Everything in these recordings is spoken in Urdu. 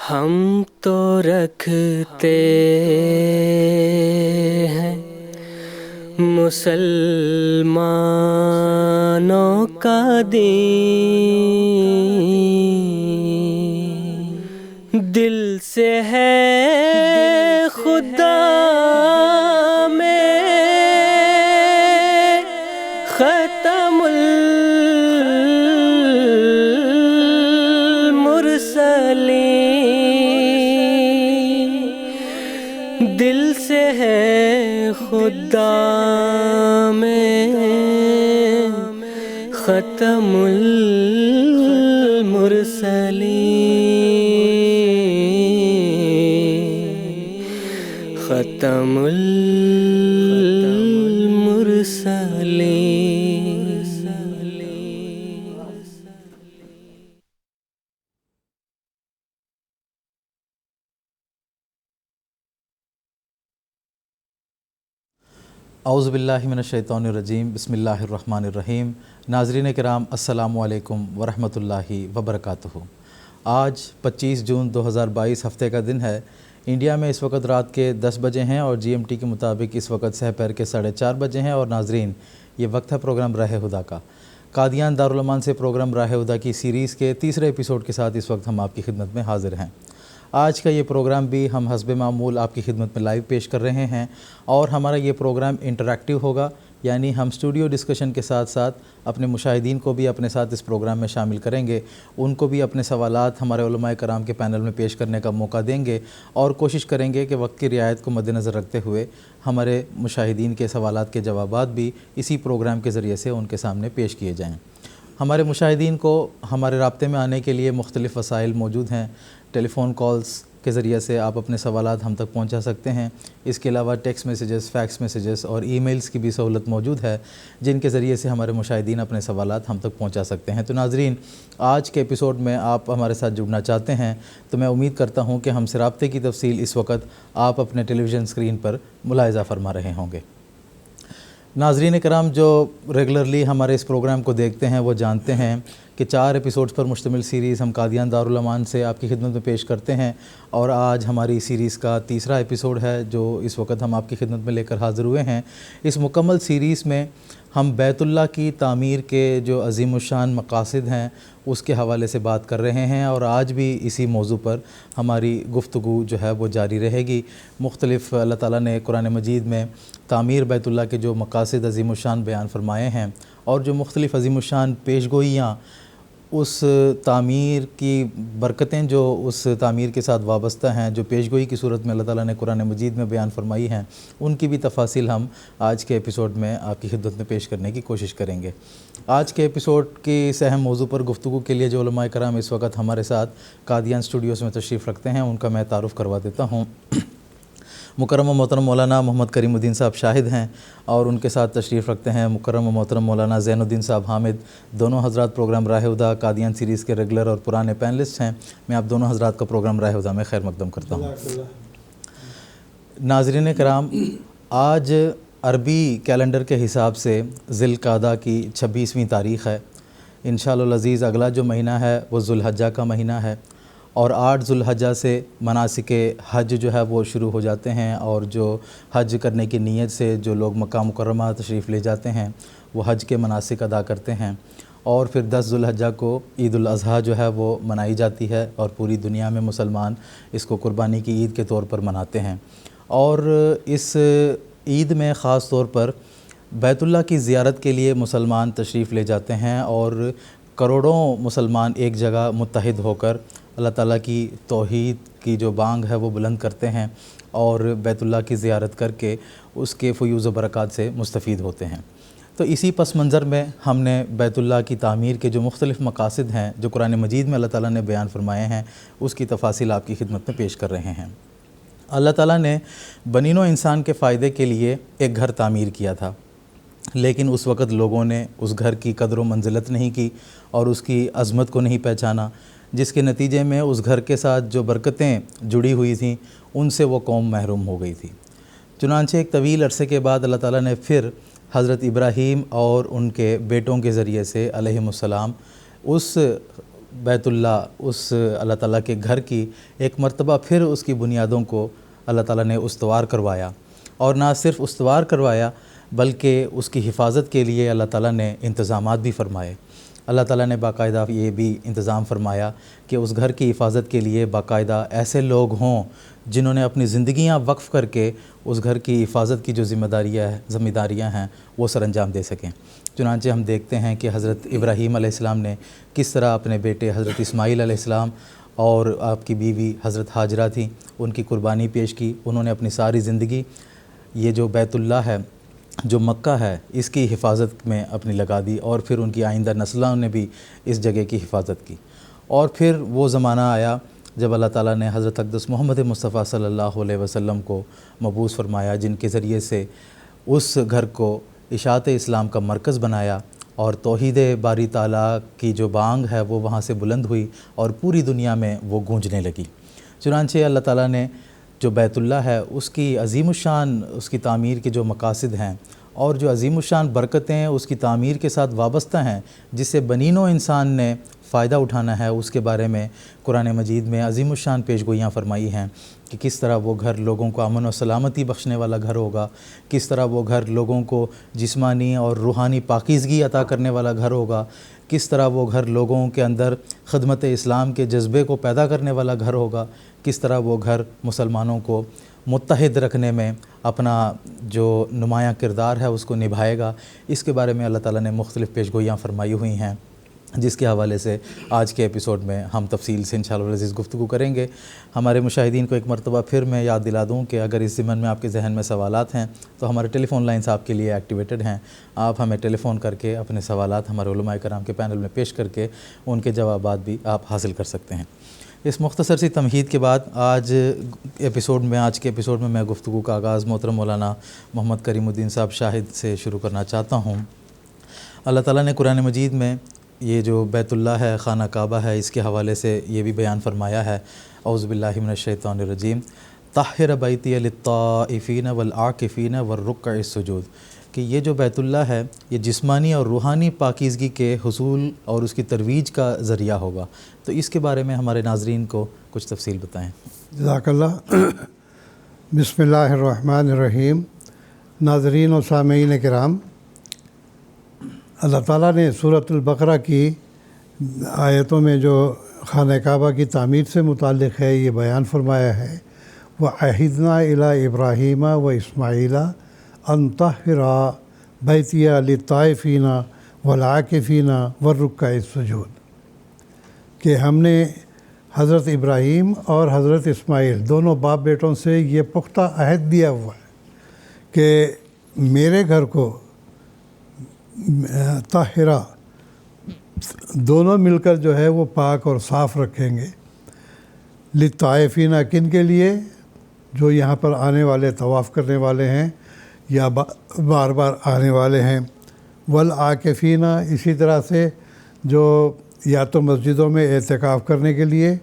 ہم تو رکھتے ہیں مسلمانوں کا دین، دل سے ہے خدا میں ختم المرسلین، دل سے ہے خدا میں ختم المرسلین، ختم المرسلین۔ اعوذ باللہ من الشیطان الرجیم، بسم اللہ الرحمن الرحیم۔ ناظرین کرام، السلام علیکم ورحمۃ اللہ وبرکاتہ۔ آج 25 جون 2022 ہفتے کا دن ہے۔ انڈیا میں اس وقت رات کے 10 بجے ہیں اور GMT کے مطابق اس وقت سحر کے 4:30 بجے ہیں۔ اور ناظرین، یہ وقت ہے پروگرام راہ ہدیٰ کا۔ قادیان دارالمان سے پروگرام راہ ہدیٰ کی سیریز کے تیسرے ایپیسوڈ کے ساتھ اس وقت ہم آپ کی خدمت میں حاضر ہیں۔ آج کا یہ پروگرام بھی ہم حسب معمول آپ کی خدمت میں لائیو پیش کر رہے ہیں، اور ہمارا یہ پروگرام انٹریکٹیو ہوگا، یعنی ہم اسٹوڈیو ڈسکشن کے ساتھ ساتھ اپنے مشاہدین کو بھی اپنے ساتھ اس پروگرام میں شامل کریں گے۔ ان کو بھی اپنے سوالات ہمارے علماء کرام کے پینل میں پیش کرنے کا موقع دیں گے، اور کوشش کریں گے کہ وقت کی رعایت کو مد نظر رکھتے ہوئے ہمارے مشاہدین کے سوالات کے جوابات بھی اسی پروگرام کے ذریعے سے ان کے سامنے پیش کیے جائیں۔ ہمارے مشاہدین کو ہمارے رابطے میں آنے کے لیے مختلف وسائل موجود ہیں۔ ٹیلی فون کالز کے ذریعے سے آپ اپنے سوالات ہم تک پہنچا سکتے ہیں۔ اس کے علاوہ ٹیکسٹ میسیجز، فیکس میسیجز اور ای میلز کی بھی سہولت موجود ہے، جن کے ذریعے سے ہمارے مشاہدین اپنے سوالات ہم تک پہنچا سکتے ہیں۔ تو ناظرین، آج کے ایپیسوڈ میں آپ ہمارے ساتھ جڑنا چاہتے ہیں تو میں امید کرتا ہوں کہ ہم سے رابطے کی تفصیل اس وقت آپ اپنے ٹیلی ویژن اسکرین پر ملاحظہ فرما رہے ہوں گے۔ ناظرین کرام، جو ریگولرلی ہمارے اس پروگرام کو دیکھتے ہیں وہ جانتے ہیں کہ 4 ایپیسوڈز پر مشتمل سیریز ہم قادیان دارالمان سے آپ کی خدمت میں پیش کرتے ہیں، اور آج ہماری سیریز کا تیسرا ایپیسوڈ ہے جو اس وقت ہم آپ کی خدمت میں لے کر حاضر ہوئے ہیں۔ اس مکمل سیریز میں ہم بیت اللہ کی تعمیر کے جو عظیم الشان مقاصد ہیں اس کے حوالے سے بات کر رہے ہیں، اور آج بھی اسی موضوع پر ہماری گفتگو جو ہے وہ جاری رہے گی۔ مختلف اللہ تعالیٰ نے قرآن مجید میں تعمیر بیت اللہ کے جو مقاصد عظیم الشان بیان فرمائے ہیں، اور جو مختلف عظیم الشان پیشگوئیاں، اس تعمیر کی برکتیں جو اس تعمیر کے ساتھ وابستہ ہیں، جو پیشگوئی کی صورت میں اللہ تعالیٰ نے قرآن مجید میں بیان فرمائی ہیں، ان کی بھی تفاصیل ہم آج کے ایپیسوڈ میں آپ کی خدمت میں پیش کرنے کی کوشش کریں گے۔ آج کے ایپیسوڈ کی اس اہم موضوع پر گفتگو کے لیے جو علماء کرام اس وقت ہمارے ساتھ قادیان اسٹوڈیوز میں تشریف رکھتے ہیں، ان کا میں تعارف کروا دیتا ہوں۔ مکرم و محترم مولانا محمد کریم الدین صاحب شاہد ہیں، اور ان کے ساتھ تشریف رکھتے ہیں مکرم و محترم مولانا زین الدین صاحب حامد۔ دونوں حضرات پروگرام راہ ہدیٰ قادیان سیریز کے ریگولر اور پرانے پینلسٹ ہیں۔ میں آپ دونوں حضرات کا پروگرام راہ ہدیٰ میں خیر مقدم کرتا ہوں۔ ناظرین کرام، آج عربی کیلنڈر کے حساب سے ذی القعدہ کی 26ویں تاریخ ہے۔ انشاءاللہ العزیز اگلا جو مہینہ ہے وہ ذو الحجہ کا مہینہ ہے، اور 8 ذو الحجہ سے مناسک حج جو ہے وہ شروع ہو جاتے ہیں، اور جو حج کرنے کی نیت سے جو لوگ مکہ مکرمہ تشریف لے جاتے ہیں وہ حج کے مناسک ادا کرتے ہیں، اور پھر 10 ذو الحجہ کو عید الاضحیٰ جو ہے وہ منائی جاتی ہے، اور پوری دنیا میں مسلمان اس کو قربانی کی عید کے طور پر مناتے ہیں۔ اور اس عید میں خاص طور پر بیت اللہ کی زیارت کے لیے مسلمان تشریف لے جاتے ہیں، اور کروڑوں مسلمان ایک جگہ متحد ہو کر اللہ تعالیٰ کی توحید کی جو بانگ ہے وہ بلند کرتے ہیں، اور بیت اللہ کی زیارت کر کے اس کے فیوز و برکات سے مستفید ہوتے ہیں۔ تو اسی پس منظر میں ہم نے بیت اللہ کی تعمیر کے جو مختلف مقاصد ہیں جو قرآن مجید میں اللہ تعالیٰ نے بیان فرمائے ہیں، اس کی تفاصیل آپ کی خدمت میں پیش کر رہے ہیں۔ اللہ تعالیٰ نے بنی نوع انسان کے فائدے کے لیے ایک گھر تعمیر کیا تھا، لیکن اس وقت لوگوں نے اس گھر کی قدر و منزلت نہیں کی اور اس کی عظمت کو نہیں پہچانا، جس کے نتیجے میں اس گھر کے ساتھ جو برکتیں جڑی ہوئی تھیں ان سے وہ قوم محروم ہو گئی تھی۔ چنانچہ ایک طویل عرصے کے بعد اللہ تعالیٰ نے پھر حضرت ابراہیم اور ان کے بیٹوں کے ذریعے سے علیہم السلام اس بیت اللہ اس اللہ تعالیٰ کے گھر کی ایک مرتبہ پھر اس کی بنیادوں کو اللہ تعالیٰ نے استوار کروایا، اور نہ صرف استوار کروایا بلکہ اس کی حفاظت کے لیے اللہ تعالیٰ نے انتظامات بھی فرمائے۔ اللہ تعالیٰ نے باقاعدہ یہ بھی انتظام فرمایا کہ اس گھر کی حفاظت کے لیے باقاعدہ ایسے لوگ ہوں جنہوں نے اپنی زندگیاں وقف کر کے اس گھر کی حفاظت کی جو ذمہ داریاں ہیں وہ سر انجام دے سکیں۔ چنانچہ ہم دیکھتے ہیں کہ حضرت ابراہیم علیہ السلام نے کس طرح اپنے بیٹے حضرت اسماعیل علیہ السلام اور آپ کی بیوی حضرت ہاجرہ تھیں، ان کی قربانی پیش کی۔ انہوں نے اپنی ساری زندگی یہ جو بیت اللہ ہے، جو مکہ ہے، اس کی حفاظت میں اپنی لگا دی، اور پھر ان کی آئندہ نسلوں نے بھی اس جگہ کی حفاظت کی۔ اور پھر وہ زمانہ آیا جب اللہ تعالیٰ نے حضرت اقدس محمد مصطفیٰ صلی اللہ علیہ وسلم کو مبعوث فرمایا، جن کے ذریعے سے اس گھر کو اشاعت اسلام کا مرکز بنایا، اور توحید باری تعالیٰ کی جو بانگ ہے وہ وہاں سے بلند ہوئی اور پوری دنیا میں وہ گونجنے لگی۔ چنانچہ اللہ تعالیٰ نے جو بیت اللہ ہے اس کی عظیم الشان اس کی تعمیر کے جو مقاصد ہیں اور جو عظیم الشان برکتیں اس کی تعمیر کے ساتھ وابستہ ہیں، جس سے بنین و انسان نے فائدہ اٹھانا ہے، اس کے بارے میں قرآن مجید میں عظیم الشان پیشگوئیاں فرمائی ہیں کہ کس طرح وہ گھر لوگوں کو امن و سلامتی بخشنے والا گھر ہوگا، کس طرح وہ گھر لوگوں کو جسمانی اور روحانی پاکیزگی عطا کرنے والا گھر ہوگا، کس طرح وہ گھر لوگوں کے اندر خدمت اسلام کے جذبے کو پیدا کرنے والا گھر ہوگا، کس طرح وہ گھر مسلمانوں کو متحد رکھنے میں اپنا جو نمایاں کردار ہے اس کو نبھائے گا۔ اس کے بارے میں اللہ تعالیٰ نے مختلف پیشگوئیاں فرمائی ہوئی ہیں، جس کے حوالے سے آج کے ایپیسوڈ میں ہم تفصیل سے انشاءاللہ العزیز گفتگو کریں گے۔ ہمارے مشاہدین کو ایک مرتبہ پھر میں یاد دلا دوں کہ اگر اس ضمن میں آپ کے ذہن میں سوالات ہیں تو ہمارے ٹیلی فون لائنز آپ کے لیے ایکٹیویٹڈ ہیں۔ آپ ہمیں ٹیلی فون کر کے اپنے سوالات ہمارے علماء کرام کے پینل میں پیش کر کے ان کے جوابات بھی آپ حاصل کر سکتے ہیں۔ اس مختصر سی تمہید کے بعد آج کے ایپیسوڈ میں میں گفتگو کا آغاز محترم مولانا محمد کریم الدین صاحب شاہد سے شروع کرنا چاہتا ہوں۔ اللہ تعالیٰ نے قرآن مجید میں یہ جو بیت اللہ ہے، خانہ کعبہ ہے، اس کے حوالے سے یہ بھی بیان فرمایا ہے، اعوذ باللہ من الشیطان الرجیم، طہر بیتی للطائفین والعاکفین والرکع السجود، کہ یہ جو بیت اللہ ہے یہ جسمانی اور روحانی پاکیزگی کے حصول اور اس کی ترویج کا ذریعہ ہوگا۔ تو اس کے بارے میں ہمارے ناظرین کو کچھ تفصیل بتائیں۔ جزاک اللہ۔ بسم اللہ الرحمن الرحیم۔ ناظرین و سامعین کرام، اللہ تعالیٰ نے سورۃ البقرہ کی آیتوں میں جو خانہ کعبہ کی تعمیر سے متعلق ہے یہ بیان فرمایا ہے، وَعَهِدْنَا إِلَىٰ إِبْرَاهِيمَ وَإِسْمَاعِيلَ أَن طَهِّرَا بَيْتِيَ لِلطَّائِفِينَ وَالْعَاکِفِينَ وَالرُّکَّعِ السُّجُودِ، کہ ہم نے حضرت ابراہیم اور حضرت اسماعیل دونوں باپ بیٹوں سے یہ پختہ عہد دیا ہوا ہے کہ میرے گھر کو طاہرہ دونوں مل کر جو ہے وہ پاک اور صاف رکھیں گے۔ للطائفین، کن کے لیے؟ جو یہاں پر آنے والے، طواف کرنے والے ہیں یا بار بار آنے والے ہیں۔ والعاکفین، اسی طرح سے جو یا تو مسجدوں میں اعتکاف کرنے کے لیے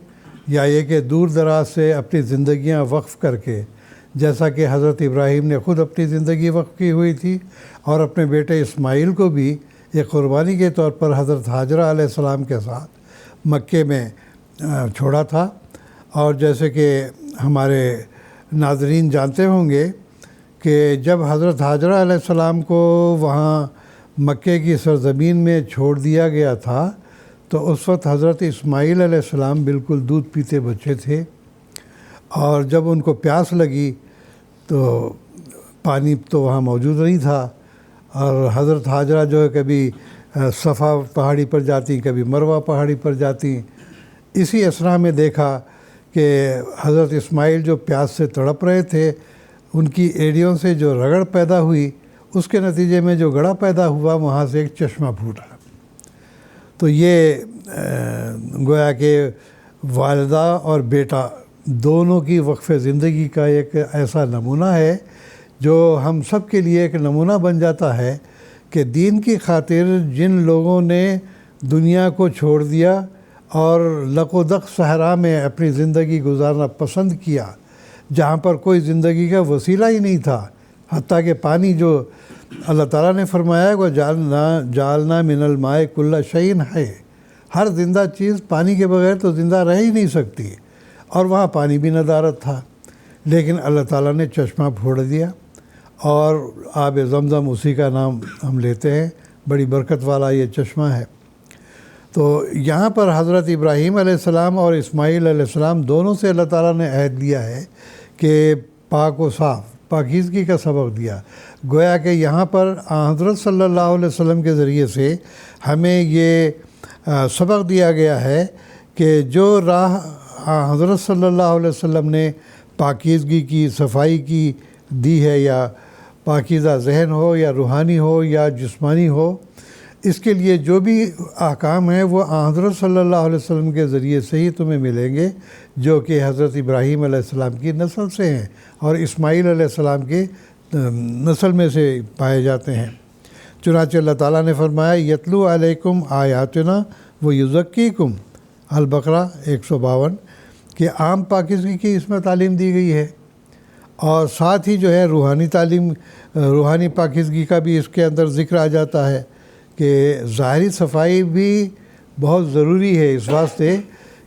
یا یہ کہ دور دراز سے اپنی زندگیاں وقف کر کے، جیسا کہ حضرت ابراہیم نے خود اپنی زندگی وقف کی ہوئی تھی اور اپنے بیٹے اسماعیل کو بھی ایک قربانی کے طور پر حضرت ہاجرہ علیہ السلام کے ساتھ مکے میں چھوڑا تھا۔ اور جیسے کہ ہمارے ناظرین جانتے ہوں گے کہ جب حضرت ہاجرہ علیہ السلام کو وہاں مکے کی سرزمین میں چھوڑ دیا گیا تھا تو اس وقت حضرت اسماعیل علیہ السلام بالکل دودھ پیتے بچے تھے، اور جب ان کو پیاس لگی تو پانی تو وہاں موجود نہیں تھا، اور حضرت ہاجرہ جو ہے کبھی صفا پہاڑی پر جاتی، کبھی مروہ پہاڑی پر جاتی۔ اسی اثنا میں دیکھا کہ حضرت اسماعیل جو پیاس سے تڑپ رہے تھے، ان کی ایڑیوں سے جو رگڑ پیدا ہوئی، اس کے نتیجے میں جو گڑھا پیدا ہوا وہاں سے ایک چشمہ پھوٹا۔ تو یہ گویا کہ والدہ اور بیٹا دونوں کی وقف زندگی کا ایک ایسا نمونہ ہے جو ہم سب کے لیے ایک نمونہ بن جاتا ہے کہ دین کی خاطر جن لوگوں نے دنیا کو چھوڑ دیا اور لق و دق صحرا میں اپنی زندگی گزارنا پسند کیا، جہاں پر کوئی زندگی کا وسیلہ ہی نہیں تھا، حتیٰ کہ پانی جو اللہ تعالیٰ نے فرمایا وہ جالنا من الماء کل شیء ہے، ہر زندہ چیز پانی کے بغیر تو زندہ رہ ہی نہیں سکتی، اور وہاں پانی بھی ندارت تھا، لیکن اللہ تعالیٰ نے چشمہ پھوڑ دیا، اور آب زمزم اسی کا نام ہم لیتے ہیں، بڑی برکت والا یہ چشمہ ہے۔ تو یہاں پر حضرت ابراہیم علیہ السلام اور اسماعیل علیہ السلام دونوں سے اللہ تعالیٰ نے عہد لیا ہے کہ پاک و صاف، پاکیزگی کا سبق دیا۔ گویا کہ یہاں پر حضرت صلی اللہ علیہ وسلم کے ذریعے سے ہمیں یہ سبق دیا گیا ہے کہ جو راہ حضرت صلی اللہ علیہ وسلم نے پاکیزگی کی، صفائی کی دی ہے، یا پاکیزہ ذہن ہو یا روحانی ہو یا جسمانی ہو، اس کے لیے جو بھی احکام ہیں وہ حضرت صلی اللہ علیہ وسلم کے ذریعے سے ہی تمہیں ملیں گے، جو کہ حضرت ابراہیم علیہ السلام کی نسل سے ہیں اور اسماعیل علیہ السلام کے نسل میں سے پائے جاتے ہیں۔ چنانچہ اللہ تعالیٰ نے فرمایا یتلو علیکم آیاتنا و یزکیکم، البقرہ 152، کہ عام پاکیزگی کی اس میں تعلیم دی گئی ہے، اور ساتھ ہی جو ہے روحانی تعلیم، روحانی پاکیزگی کا بھی اس کے اندر ذکر آ جاتا ہے کہ ظاہری صفائی بھی بہت ضروری ہے، اس واسطے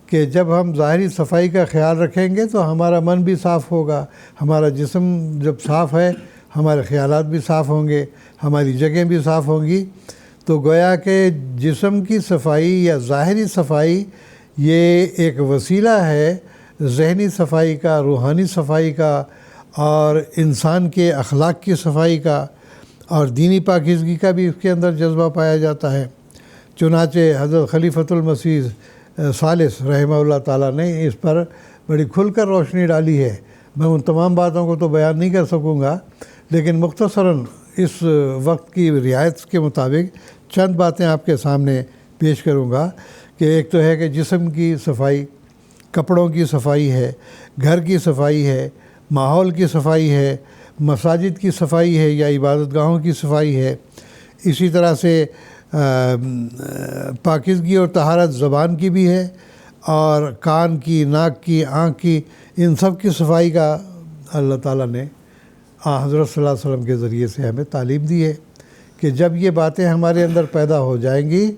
کہ جب ہم ظاہری صفائی کا خیال رکھیں گے تو ہمارا من بھی صاف ہوگا، ہمارا جسم جب صاف ہے ہمارے خیالات بھی صاف ہوں گے، ہماری جگہیں بھی صاف ہوں گی۔ تو گویا کہ جسم کی صفائی یا ظاہری صفائی یہ ایک وسیلہ ہے ذہنی صفائی کا، روحانی صفائی کا، اور انسان کے اخلاق کی صفائی کا، اور دینی پاکیزگی کا بھی اس کے اندر جذبہ پایا جاتا ہے۔ چنانچہ حضرت خلیفۃ المسیح ثالث رحمہ اللہ تعالیٰ نے اس پر بڑی کھل کر روشنی ڈالی ہے۔ میں ان تمام باتوں کو تو بیان نہیں کر سکوں گا، لیکن مختصراً اس وقت کی رعایت کے مطابق چند باتیں آپ کے سامنے پیش کروں گا کہ ایک تو ہے کہ جسم کی صفائی، کپڑوں کی صفائی ہے، گھر کی صفائی ہے، ماحول کی صفائی ہے، مساجد کی صفائی ہے یا عبادت گاہوں کی صفائی ہے۔ اسی طرح سے پاکیزگی اور طہارت زبان کی بھی ہے، اور کان کی، ناک کی، آنکھ کی، ان سب کی صفائی کا اللہ تعالیٰ نے حضرت صلی اللہ علیہ وسلم کے ذریعے سے ہمیں تعلیم دی ہے کہ جب یہ باتیں ہمارے اندر پیدا ہو جائیں گی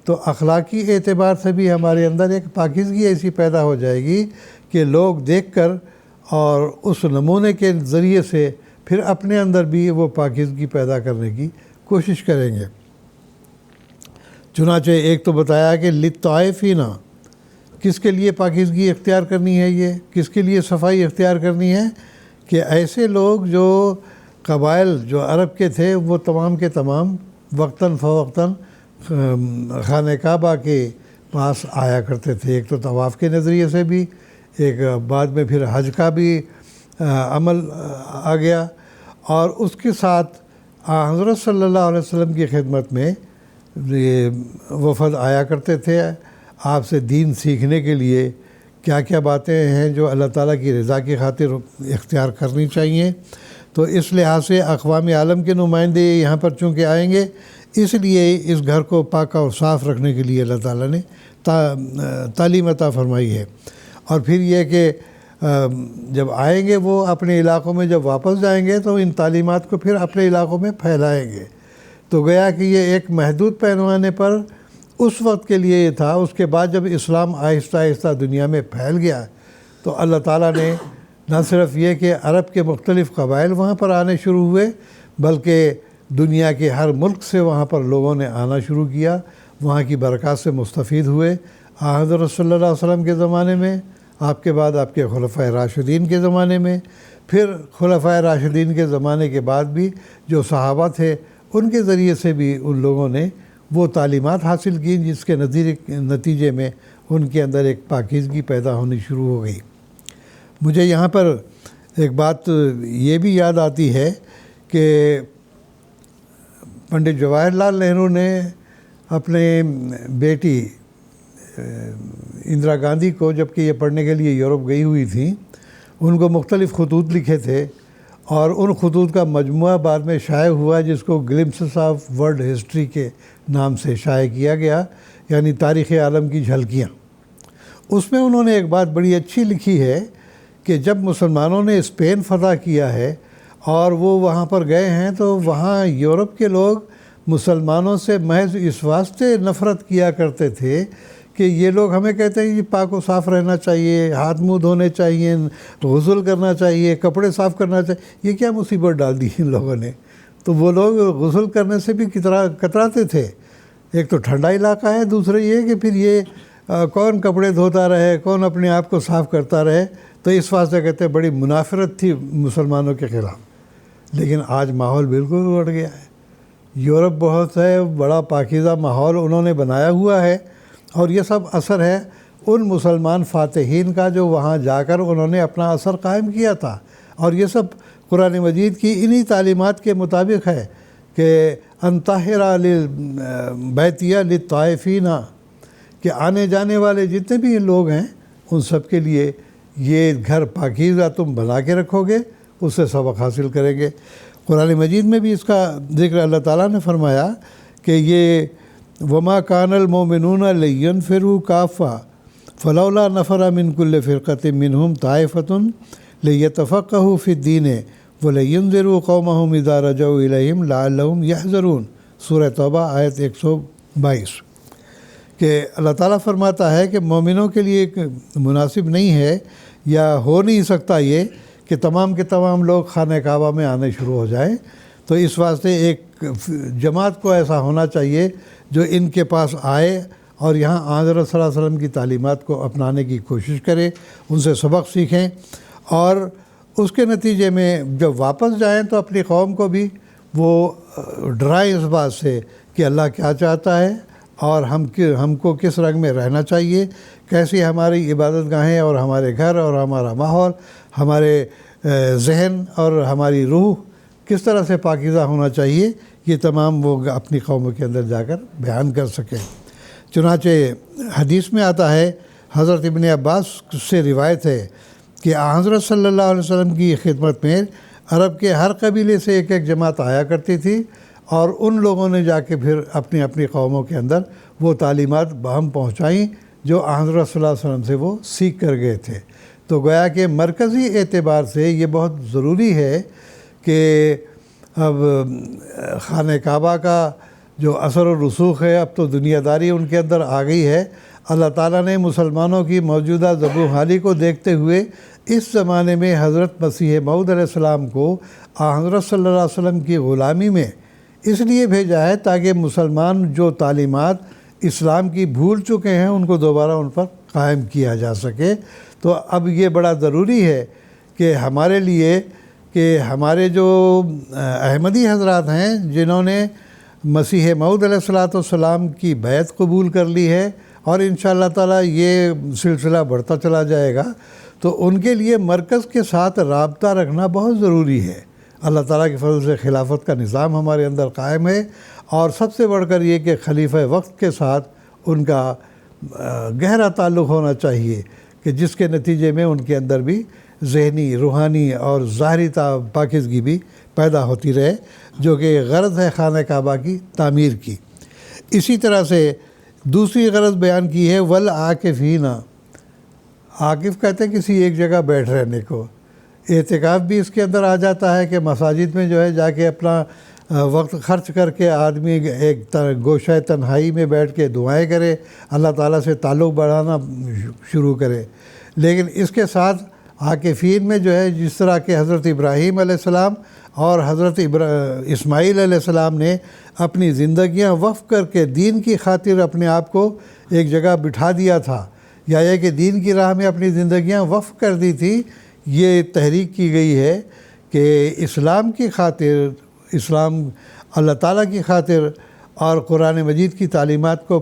تو اخلاقی اعتبار سے بھی ہمارے اندر ایک پاکیزگی ایسی پیدا ہو جائے گی کہ لوگ دیکھ کر اور اس نمونے کے ذریعے سے پھر اپنے اندر بھی وہ پاکیزگی پیدا کرنے کی کوشش کریں گے۔ چنانچہ ایک تو بتایا کہ للطائفین، کس کے لیے پاکیزگی اختیار کرنی ہے، یہ کس کے لیے صفائی اختیار کرنی ہے، کہ ایسے لوگ جو قبائل جو عرب کے تھے وہ تمام کے تمام وقتاً فوقتاً خانہ کعبہ کے پاس آیا کرتے تھے۔ ایک تو طواف کے نظریے سے بھی، ایک بعد میں پھر حج کا بھی عمل آ گیا، اور اس کے ساتھ حضرت صلی اللہ علیہ وسلم کی خدمت میں یہ وفد آیا کرتے تھے آپ سے دین سیکھنے کے لیے، کیا کیا باتیں ہیں جو اللہ تعالیٰ کی رضا کی خاطر اختیار کرنی چاہیے۔ تو اس لحاظ سے اقوام عالم کے نمائندے یہاں پر چونکہ آئیں گے، اس لیے اس گھر کو پاک اور صاف رکھنے کے لیے اللہ تعالیٰ نے تعلیم عطا فرمائی ہے۔ اور پھر یہ کہ جب آئیں گے وہ اپنے علاقوں میں، جب واپس جائیں گے تو ان تعلیمات کو پھر اپنے علاقوں میں پھیلائیں گے۔ تو گویا کہ یہ ایک محدود پیمانے پر اس وقت کے لیے یہ تھا۔ اس کے بعد جب اسلام آہستہ آہستہ دنیا میں پھیل گیا تو اللہ تعالیٰ نے نہ صرف یہ کہ عرب کے مختلف قبائل وہاں پر آنے شروع ہوئے، بلکہ دنیا کے ہر ملک سے وہاں پر لوگوں نے آنا شروع کیا، وہاں کی برکات سے مستفید ہوئے۔ حضرت صلی اللہ علیہ وسلم کے زمانے میں، آپ کے بعد آپ کے خلفائے راشدین کے زمانے میں، پھر خلفائے راشدین کے زمانے کے بعد بھی جو صحابہ تھے ان کے ذریعے سے بھی ان لوگوں نے وہ تعلیمات حاصل کی جس کے نتیجے میں ان کے اندر ایک پاکیزگی پیدا ہونی شروع ہو گئی۔ مجھے یہاں پر ایک بات یہ بھی یاد آتی ہے کہ پنڈت جواہر لال نہرو نے اپنے بیٹی اندرا گاندھی کو، جبکہ یہ پڑھنے کے لیے یورپ گئی ہوئی تھیں، ان کو مختلف خطوط لکھے تھے، اور ان خطوط کا مجموعہ بعد میں شائع ہوا جس کو گلمپسز آف ورلڈ ہسٹری کے نام سے شائع کیا گیا، یعنی تاریخ عالم کی جھلکیاں۔ اس میں انہوں نے ایک بات بڑی اچھی لکھی ہے کہ جب مسلمانوں نے اسپین فتح کیا ہے اور وہ وہاں پر گئے ہیں تو وہاں یورپ کے لوگ مسلمانوں سے محض اس واسطے نفرت کیا کرتے تھے کہ یہ لوگ ہمیں کہتے ہیں کہ پاک و صاف رہنا چاہیے، ہاتھ منہ دھونے چاہیے، غسل کرنا چاہیے، کپڑے صاف کرنا چاہیے، یہ کیا مصیبت ڈال دی ان لوگوں نے؟ تو وہ لوگ غسل کرنے سے بھی کتراتے تھے۔ ایک تو ٹھنڈا علاقہ ہے، دوسرے یہ کہ پھر یہ کون کپڑے دھوتا رہے، کون اپنے آپ کو صاف کرتا رہے، تو اس واسطے کہتے ہیں بڑی منافرت تھی مسلمانوں کے خلاف۔ لیکن آج ماحول بالکل الٹ گیا ہے۔ یورپ بہت ہے بڑا پاکیزہ ماحول انہوں نے بنایا ہوا ہے، اور یہ سب اثر ہے ان مسلمان فاتحین کا جو وہاں جا کر انہوں نے اپنا اثر قائم کیا تھا، اور یہ سب قرآن مجید کی انہی تعلیمات کے مطابق ہے کہ ان طاہرہ بیتیہ للطائفین، کہ آنے جانے والے جتنے بھی لوگ ہیں ان سب کے لیے یہ گھر پاکیزہ تم بنا کے رکھو گے، اس سے سبق حاصل کریں گے۔ قرآن مجید میں بھی اس کا ذکر اللہ تعالیٰ نے فرمایا کہ یہ وما کان المؤمنون لینفروا کافہ فلولا نفر من کل فرقۃ منہم طائفۃ لیتفقہوا فی الدین ولینذروا قومہم اذا رجعوا الیہم لعلہم یحذرون، سورہ توبہ آیت 122، کہ اللہ تعالیٰ فرماتا ہے کہ مومنوں کے لیے ایک مناسب نہیں ہے یا ہو نہیں سکتا یہ کہ تمام کے تمام لوگ خانہ کعبہ میں آنے شروع ہو جائیں، تو اس واسطے ایک جماعت کو ایسا ہونا چاہیے جو ان کے پاس آئے اور یہاں حضرت صلی اللہ علیہ وسلم کی تعلیمات کو اپنانے کی کوشش کرے، ان سے سبق سیکھیں، اور اس کے نتیجے میں جب واپس جائیں تو اپنی قوم کو بھی وہ ڈرائیں اس بات سے کہ اللہ کیا چاہتا ہے اور ہم کو کس رنگ میں رہنا چاہیے، کیسی ہماری عبادت گاہیں اور ہمارے گھر اور ہمارا ماحول، ہمارے ذہن اور ہماری روح کس طرح سے پاکیزہ ہونا چاہیے، یہ تمام وہ اپنی قوموں کے اندر جا کر بیان کر سکیں۔ چنانچہ حدیث میں آتا ہے، حضرت ابن عباس سے روایت ہے کہ حضرت صلی اللہ علیہ وسلم کی خدمت میں عرب کے ہر قبیلے سے ایک ایک جماعت آیا کرتی تھی، اور ان لوگوں نے جا کے پھر اپنی اپنی قوموں کے اندر وہ تعلیمات باہم پہنچائیں جو حضرت صلی اللہ علیہ وسلم سے وہ سیکھ کر گئے تھے۔ تو گویا کہ مرکزی اعتبار سے یہ بہت ضروری ہے کہ اب خانہ کعبہ کا جو اثر و رسوخ ہے، اب تو دنیا داری ان کے اندر آ گئی ہے۔ اللہ تعالیٰ نے مسلمانوں کی موجودہ ذب و حالی کو دیکھتے ہوئے اس زمانے میں حضرت مسیح موعود علیہ السلام کو حضرت صلی اللہ علیہ وسلم کی غلامی میں اس لیے بھیجا ہے تاکہ مسلمان جو تعلیمات اسلام کی بھول چکے ہیں ان کو دوبارہ ان پر قائم کیا جا سکے۔ تو اب یہ بڑا ضروری ہے کہ ہمارے لیے کہ ہمارے جو احمدی حضرات ہیں جنہوں نے مسیح موعود علیہ السلام کی بیعت قبول کر لی ہے، اور انشاءاللہ تعالی یہ سلسلہ بڑھتا چلا جائے گا، تو ان کے لیے مرکز کے ساتھ رابطہ رکھنا بہت ضروری ہے۔ اللہ تعالیٰ کے فضل سے خلافت کا نظام ہمارے اندر قائم ہے، اور سب سے بڑھ کر یہ کہ خلیفہ وقت کے ساتھ ان کا گہرا تعلق ہونا چاہیے، کہ جس کے نتیجے میں ان کے اندر بھی ذہنی، روحانی اور ظاہری پاکیزگی بھی پیدا ہوتی رہے، جو کہ غرض ہے خانہ کعبہ کی تعمیر کی۔ اسی طرح سے دوسری غرض بیان کی ہے والعاکفین، عاکف کہتے ہیں کسی ایک جگہ بیٹھ رہنے کو۔ اعتکاف بھی اس کے اندر آ جاتا ہے کہ مساجد میں جو ہے جا کے اپنا وقت خرچ کر کے آدمی ایک گوشہ تنہائی میں بیٹھ کے دعائیں کرے، اللہ تعالیٰ سے تعلق بڑھانا شروع کرے۔ لیکن اس کے ساتھ عاکفین میں جو ہے جس طرح کہ حضرت ابراہیم علیہ السلام اور حضرت اسماعیل علیہ السلام نے اپنی زندگیاں وقف کر کے دین کی خاطر اپنے آپ کو ایک جگہ بٹھا دیا تھا، یا یہ کہ دین کی راہ میں اپنی زندگیاں وقف کر دی تھی، یہ تحریک کی گئی ہے کہ اسلام کی خاطر، اسلام اللہ تعالیٰ کی خاطر اور قرآن مجید کی تعلیمات کو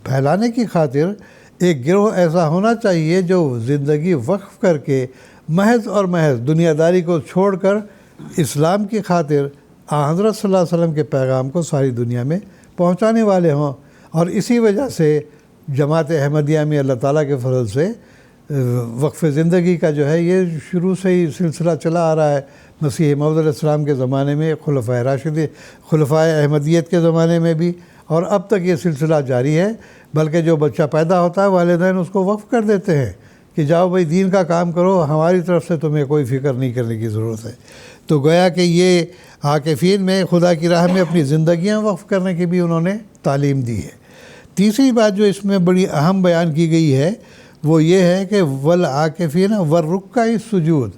پھیلانے کی خاطر ایک گروہ ایسا ہونا چاہیے جو زندگی وقف کر کے محض اور محض دنیا داری کو چھوڑ کر اسلام کی خاطر حضرت صلی اللہ علیہ وسلم کے پیغام کو ساری دنیا میں پہنچانے والے ہوں۔ اور اسی وجہ سے جماعت احمدیہ میں اللہ تعالیٰ کے فضل سے وقف زندگی کا جو ہے یہ شروع سے ہی سلسلہ چلا آ رہا ہے۔ مسیح موعود علیہ السلام کے زمانے میں، خلفائے راشدین، خلفائے احمدیت کے زمانے میں بھی، اور اب تک یہ سلسلہ جاری ہے۔ بلکہ جو بچہ پیدا ہوتا ہے والدین اس کو وقف کر دیتے ہیں کہ جاؤ بھائی دین کا کام کرو، ہماری طرف سے تمہیں کوئی فکر نہیں کرنے کی ضرورت ہے۔ تو گویا کہ یہ عاکفین میں خدا کی راہ میں اپنی زندگیاں وقف کرنے کی بھی انہوں نے تعلیم دی ہے۔ تیسری بات جو اس میں بڑی اہم بیان کی گئی ہے وہ یہ ہے کہ والعاکفین والرکع السجود،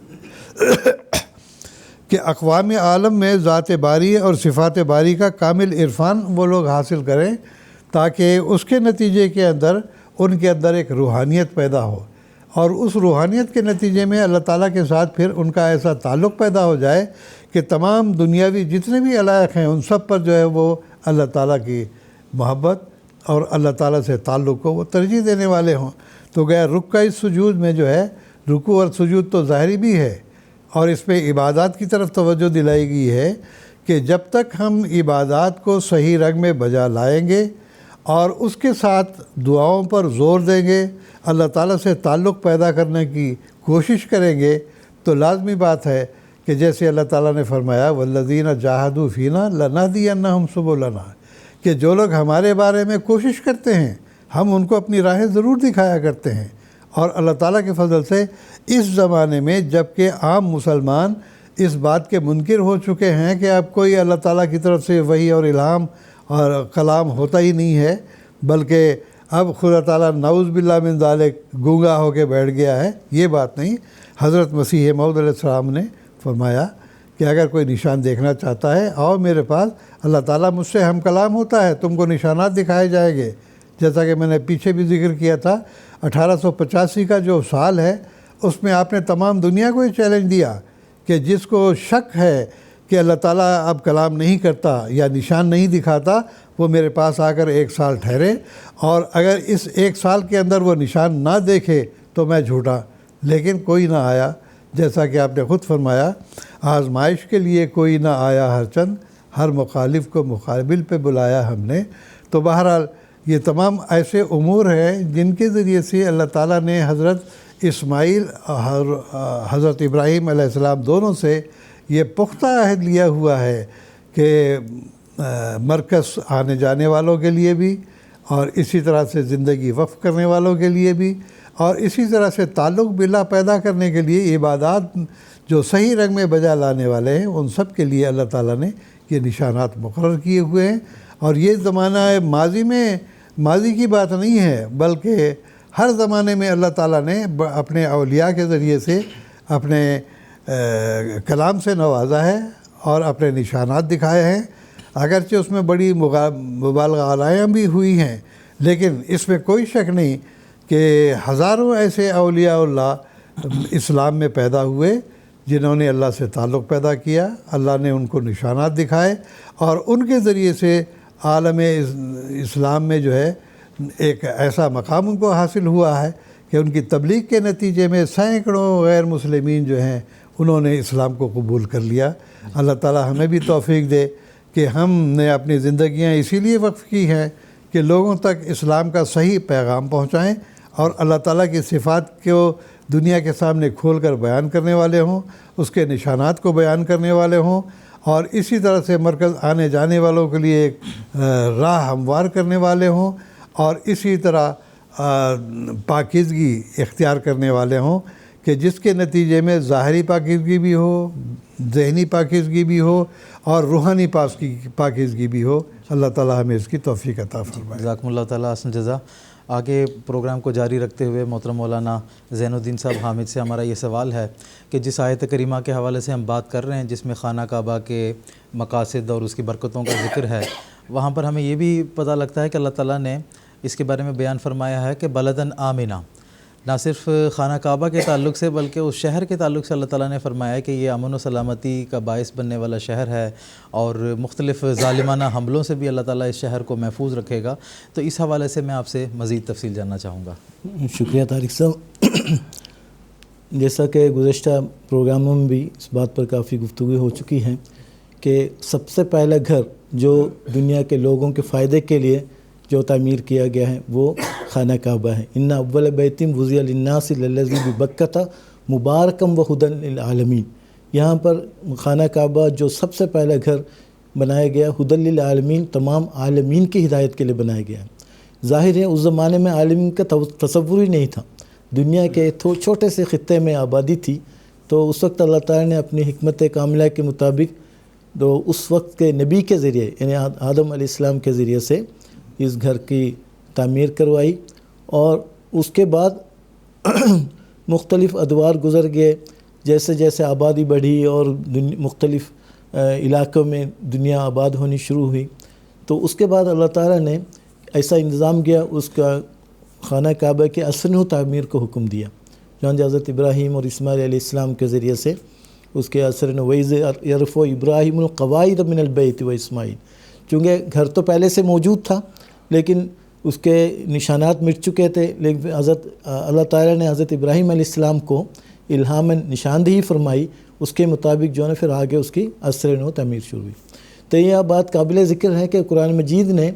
کہ اقوام عالم میں ذات باری اور صفات باری کا کامل عرفان وہ لوگ حاصل کریں تاکہ اس کے نتیجے کے اندر ان کے اندر ایک روحانیت پیدا ہو، اور اس روحانیت کے نتیجے میں اللہ تعالیٰ کے ساتھ پھر ان کا ایسا تعلق پیدا ہو جائے کہ تمام دنیاوی جتنے بھی علائق ہیں ان سب پر جو ہے وہ اللہ تعالیٰ کی محبت اور اللہ تعالیٰ سے تعلق کو وہ ترجیح دینے والے ہوں۔ تو گیا رکوع سجود میں جو ہے رکوع اور سجود تو ظاہری بھی ہے، اور اس پہ عبادات کی طرف توجہ دلائی گئی ہے کہ جب تک ہم عبادات کو صحیح رنگ میں بجا لائیں گے اور اس کے ساتھ دعاؤں پر زور دیں گے، اللہ تعالیٰ سے تعلق پیدا کرنے کی کوشش کریں گے، تو لازمی بات ہے کہ جیسے اللہ تعالیٰ نے فرمایا والذین جاہدوا فینا لنہدینہم سبلنا، کہ جو لوگ ہمارے بارے میں کوشش کرتے ہیں ہم ان کو اپنی راہیں ضرور دکھایا کرتے ہیں۔ اور اللہ تعالیٰ کے فضل سے اس زمانے میں جب کہ عام مسلمان اس بات کے منکر ہو چکے ہیں کہ اب کوئی اللہ تعالیٰ کی طرف سے وحی اور الہام اور کلام ہوتا ہی نہیں ہے، بلکہ اب خدا تعالیٰ نعوذ باللہ من ذالک گونگا ہو کے بیٹھ گیا ہے، یہ بات نہیں۔ حضرت مسیح موعود علیہ السلام نے فرمایا کہ اگر کوئی نشان دیکھنا چاہتا ہے آؤ میرے پاس، اللہ تعالیٰ مجھ سے ہم کلام ہوتا ہے، تم کو نشانات دکھائے جائیں گے۔ جیسا کہ میں نے پیچھے بھی ذکر کیا تھا 1885 کا جو سال ہے اس میں آپ نے تمام دنیا کو یہ چیلنج دیا کہ جس کو شک ہے کہ اللہ تعالیٰ اب کلام نہیں کرتا یا نشان نہیں دکھاتا وہ میرے پاس آ کر 1 سال ٹھہرے، اور اگر اس 1 سال کے اندر وہ نشان نہ دیکھے تو میں جھوٹا۔ لیکن کوئی نہ آیا، جیسا کہ آپ نے خود فرمایا آزمائش کے لیے کوئی نہ آیا ہر چند، ہر مخالف کو مقابل پہ بلایا ہم نے۔ تو بہرحال یہ تمام ایسے امور ہیں جن کے ذریعے سے اللہ تعالیٰ نے حضرت اسماعیل اور حضرت ابراہیم علیہ السلام دونوں سے یہ پختہ عہد لیا ہوا ہے کہ مرکز آنے جانے والوں کے لیے بھی، اور اسی طرح سے زندگی وقف کرنے والوں کے لیے بھی، اور اسی طرح سے تعلق باللہ پیدا کرنے کے لیے عبادات جو صحیح رنگ میں بجا لانے والے ہیں ان سب کے لیے اللہ تعالیٰ نے یہ نشانات مقرر کیے ہوئے ہیں۔ اور یہ زمانہ ماضی کی بات نہیں ہے، بلکہ ہر زمانے میں اللہ تعالیٰ نے اپنے اولیاء کے ذریعے سے اپنے کلام سے نوازا ہے اور اپنے نشانات دکھائے ہیں، اگرچہ اس میں بڑی مبالغہ آرائیاں بھی ہوئی ہیں، لیکن اس میں کوئی شک نہیں کہ ہزاروں ایسے اولیاء اللہ اسلام میں پیدا ہوئے جنہوں نے اللہ سے تعلق پیدا کیا، اللہ نے ان کو نشانات دکھائے، اور ان کے ذریعے سے عالم اسلام میں جو ہے ایک ایسا مقام ان کو حاصل ہوا ہے کہ ان کی تبلیغ کے نتیجے میں سینکڑوں غیر مسلمین جو ہیں انہوں نے اسلام کو قبول کر لیا۔ اللہ تعالیٰ ہمیں بھی توفیق دے کہ ہم نے اپنی زندگیاں اسی لیے وقف کی ہیں کہ لوگوں تک اسلام کا صحیح پیغام پہنچائیں اور اللہ تعالیٰ کی صفات کو دنیا کے سامنے کھول کر بیان کرنے والے ہوں، اس کے نشانات کو بیان کرنے والے ہوں، اور اسی طرح سے مرکز آنے جانے والوں کے لیے ایک راہ ہموار کرنے والے ہوں، اور اسی طرح پاکیزگی اختیار کرنے والے ہوں کہ جس کے نتیجے میں ظاہری پاکیزگی بھی ہو، ذہنی پاکیزگی بھی ہو، اور روحانی پاکیزگی بھی ہو۔ اللہ تعالیٰ ہمیں اس کی توفیق عطا فرمائے۔ جزاکم اللہ تعالیٰ حسن جزا۔ آگے پروگرام کو جاری رکھتے ہوئے محترم مولانا زین الدین صاحب حامد سے ہمارا یہ سوال ہے کہ جس آیت کریمہ کے حوالے سے ہم بات کر رہے ہیں جس میں خانہ کعبہ کے مقاصد اور اس کی برکتوں کا ذکر ہے، وہاں پر ہمیں یہ بھی پتہ لگتا ہے کہ اللہ تعالیٰ نے اس کے بارے میں بیان فرمایا ہے کہ بلدن آمنہ، نہ صرف خانہ کعبہ کے تعلق سے بلکہ اس شہر کے تعلق سے اللہ تعالیٰ نے فرمایا ہے کہ یہ امن و سلامتی کا باعث بننے والا شہر ہے، اور مختلف ظالمانہ حملوں سے بھی اللہ تعالیٰ اس شہر کو محفوظ رکھے گا۔ تو اس حوالے سے میں آپ سے مزید تفصیل جاننا چاہوں گا۔ شکریہ طارق صاحب۔ جیسا کہ گزشتہ پروگراموں میں بھی اس بات پر کافی گفتگو ہو چکی ہے کہ سب سے پہلا گھر جو دنیا کے لوگوں کے فائدے کے لیے جو تعمیر کیا گیا ہے وہ خانہ کعبہ ہے۔ ان اول بیت وضع للناس للذی ببکۃ مبارکم وہدی للعالمین، یہاں پر خانہ کعبہ جو سب سے پہلا گھر بنایا گیا ہدی للعالمین، تمام عالمین کی ہدایت کے لیے بنایا گیا ہے۔ ظاہر ہے اس زمانے میں عالمین کا تصور ہی نہیں تھا، دنیا کے چھوٹے سے خطے میں آبادی تھی، تو اس وقت اللہ تعالیٰ نے اپنی حکمت کاملہ کے مطابق تو اس وقت کے نبی کے ذریعے یعنی آدم علیہ السلام کے ذریعے سے اس گھر کی تعمیر کروائی، اور اس کے بعد مختلف ادوار گزر گئے، جیسے جیسے آبادی بڑھی اور مختلف علاقوں میں دنیا آباد ہونی شروع ہوئی، تو اس کے بعد اللہ تعالیٰ نے ایسا انتظام کیا، اس کا خانہ کعبہ کے اصل و تعمیر کو حکم دیا، چنانچہ حضرت ابراہیم اور اسماعیل علیہ السلام کے ذریعے سے اس کے اثر وَإِذْ يَرْفَعُ إِبْرَاهِيمُ الْقَوَاعِدَ مِنَ الْبَيْتِ وَإِسْمَاعِيلُ، چونکہ گھر تو پہلے سے موجود تھا لیکن اس کے نشانات مٹ چکے تھے، لیکن اللہ تعالیٰ نے حضرت ابراہیم علیہ السلام کو الہاماً نشاندہی فرمائی، اس کے مطابق جو ہے پھر آگے اس کی اثر نو تعمیر شروع ہوئی۔ تو یہ بات قابل ذکر ہے کہ قرآن مجید نے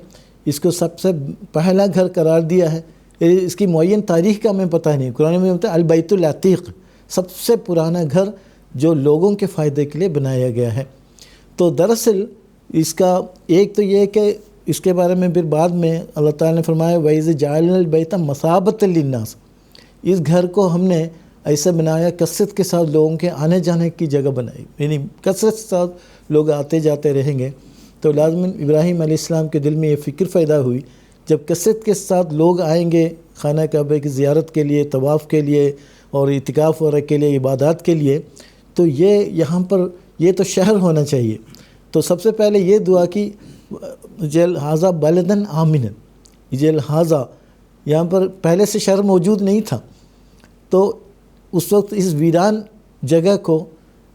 اس کو سب سے پہلا گھر قرار دیا ہے، اس کی معین تاریخ کا ہمیں پتہ نہیں، قرآن میں بولتا ہے البیت العتیق، سب سے پرانا گھر جو لوگوں کے فائدے کے لیے بنایا گیا ہے۔ تو دراصل اس کا ایک تو یہ کہ اس کے بارے میں پھر بعد میں اللہ تعالیٰ نے فرمایا وَإِذْ جَعَلْنَا الْبَيْتَ مَثَابَةً لِلنَّاسِ، اس گھر کو ہم نے ایسے بنایا کثرت کے ساتھ لوگوں کے آنے جانے کی جگہ بنائی، یعنی کثرت کے ساتھ لوگ آتے جاتے رہیں گے، تو لازماً ابراہیم علیہ السلام کے دل میں یہ فکر پیدا ہوئی جب کثرت کے ساتھ لوگ آئیں گے خانہ کعبہ کی زیارت کے لیے، طواف کے لیے اور اعتکاف وغیرہ کے لیے، عبادات کے لیے، تو یہ یہاں پر یہ تو شہر ہونا چاہیے۔ تو سب سے پہلے یہ دعا کی جل حاضہ بلدن آمن، جل حاضہ یہاں پر پہلے سے شہر موجود نہیں تھا، تو اس وقت اس ویران جگہ کو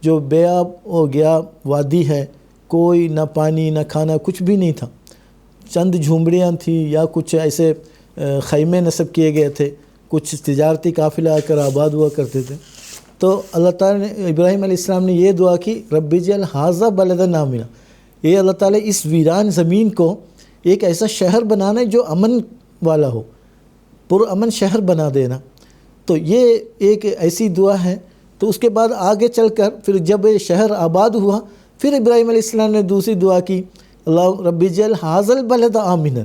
جو بے آب ہو گیا وادی ہے، کوئی نہ پانی نہ کھانا کچھ بھی نہیں تھا، چند جھومڑیاں تھیں یا کچھ ایسے خیمے نصب کیے گئے تھے، کچھ تجارتی قافلہ آ کر آباد ہوا کرتے تھے۔ تو اللہ تعالیٰ نے ابراہیم علیہ السلام نے یہ دعا کی رب اجعل ھذا بلدن آمنا، یہ اللہ تعالیٰ اس ویران زمین کو ایک ایسا شہر بنانا جو امن والا ہو، پرامن شہر بنا دینا۔ تو یہ ایک ایسی دعا ہے۔ تو اس کے بعد آگے چل کر پھر جب یہ شہر آباد ہوا، پھر ابراہیم علیہ السلام نے دوسری دعا کی اللہ رب اجعل ھذا البلد آمنا،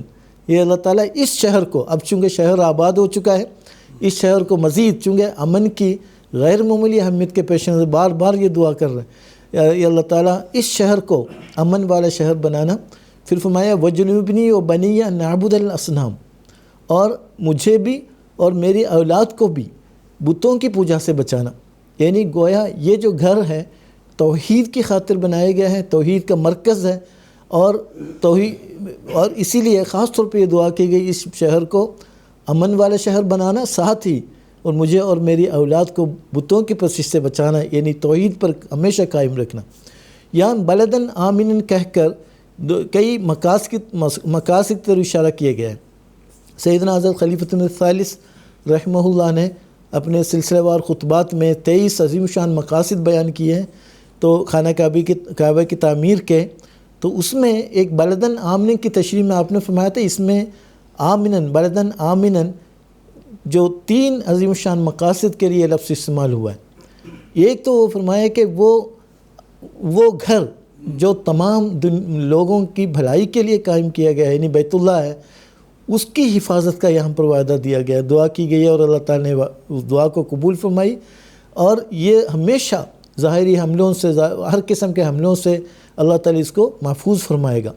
یہ اللہ تعالیٰ اس شہر کو، اب چونکہ شہر آباد ہو چکا ہے، اس شہر کو مزید چونکہ امن کی غیر معمولی اہمیت کے پیش نظر بار بار یہ دعا کر رہے ہیں، یا اللہ تعالیٰ اس شہر کو امن والا شہر بنانا۔ پھر فرمایا وجنوبنی و بنی ان نعبد الاصنام، اور مجھے بھی اور میری اولاد کو بھی بتوں کی پوجا سے بچانا، یعنی گویا یہ جو گھر ہے توحید کی خاطر بنایا گیا ہے، توحید کا مرکز ہے، اور اور اسی لیے خاص طور پہ یہ دعا کی گئی اس شہر کو امن والا شہر بنانا، ساتھ ہی اور مجھے اور میری اولاد کو بتوں کی پرستش سے بچانا، یعنی توحید پر ہمیشہ قائم رکھنا۔ یہاں بلدن آمن کہہ کر کئی مقاصد پر اشارہ کیا گیا ہے۔ سیدنا حضرت خلیفۃ الثالث رحمہ اللہ نے اپنے سلسلہ وار خطبات میں 23 عظیم شان مقاصد بیان کیے ہیں، تو خانہ کعبہ کی تعمیر کے، تو اس میں ایک بلدن آمن کی تشریح میں آپ نے فرمایا تھا، اس میں آمنن بلدن آمنن جو 3 عظیم شان مقاصد کے لیے لفظ استعمال ہوا ہے۔ ایک تو وہ فرمایا کہ وہ گھر جو تمام لوگوں کی بھلائی کے لیے قائم کیا گیا ہے، یعنی بیت اللہ ہے، اس کی حفاظت کا یہاں پر وعدہ دیا گیا ہے، دعا کی گئی ہے، اور اللہ تعالیٰ نے اس دعا کو قبول فرمائی، اور یہ ہمیشہ ظاہری حملوں سے، ہر قسم کے حملوں سے اللہ تعالیٰ اس کو محفوظ فرمائے گا۔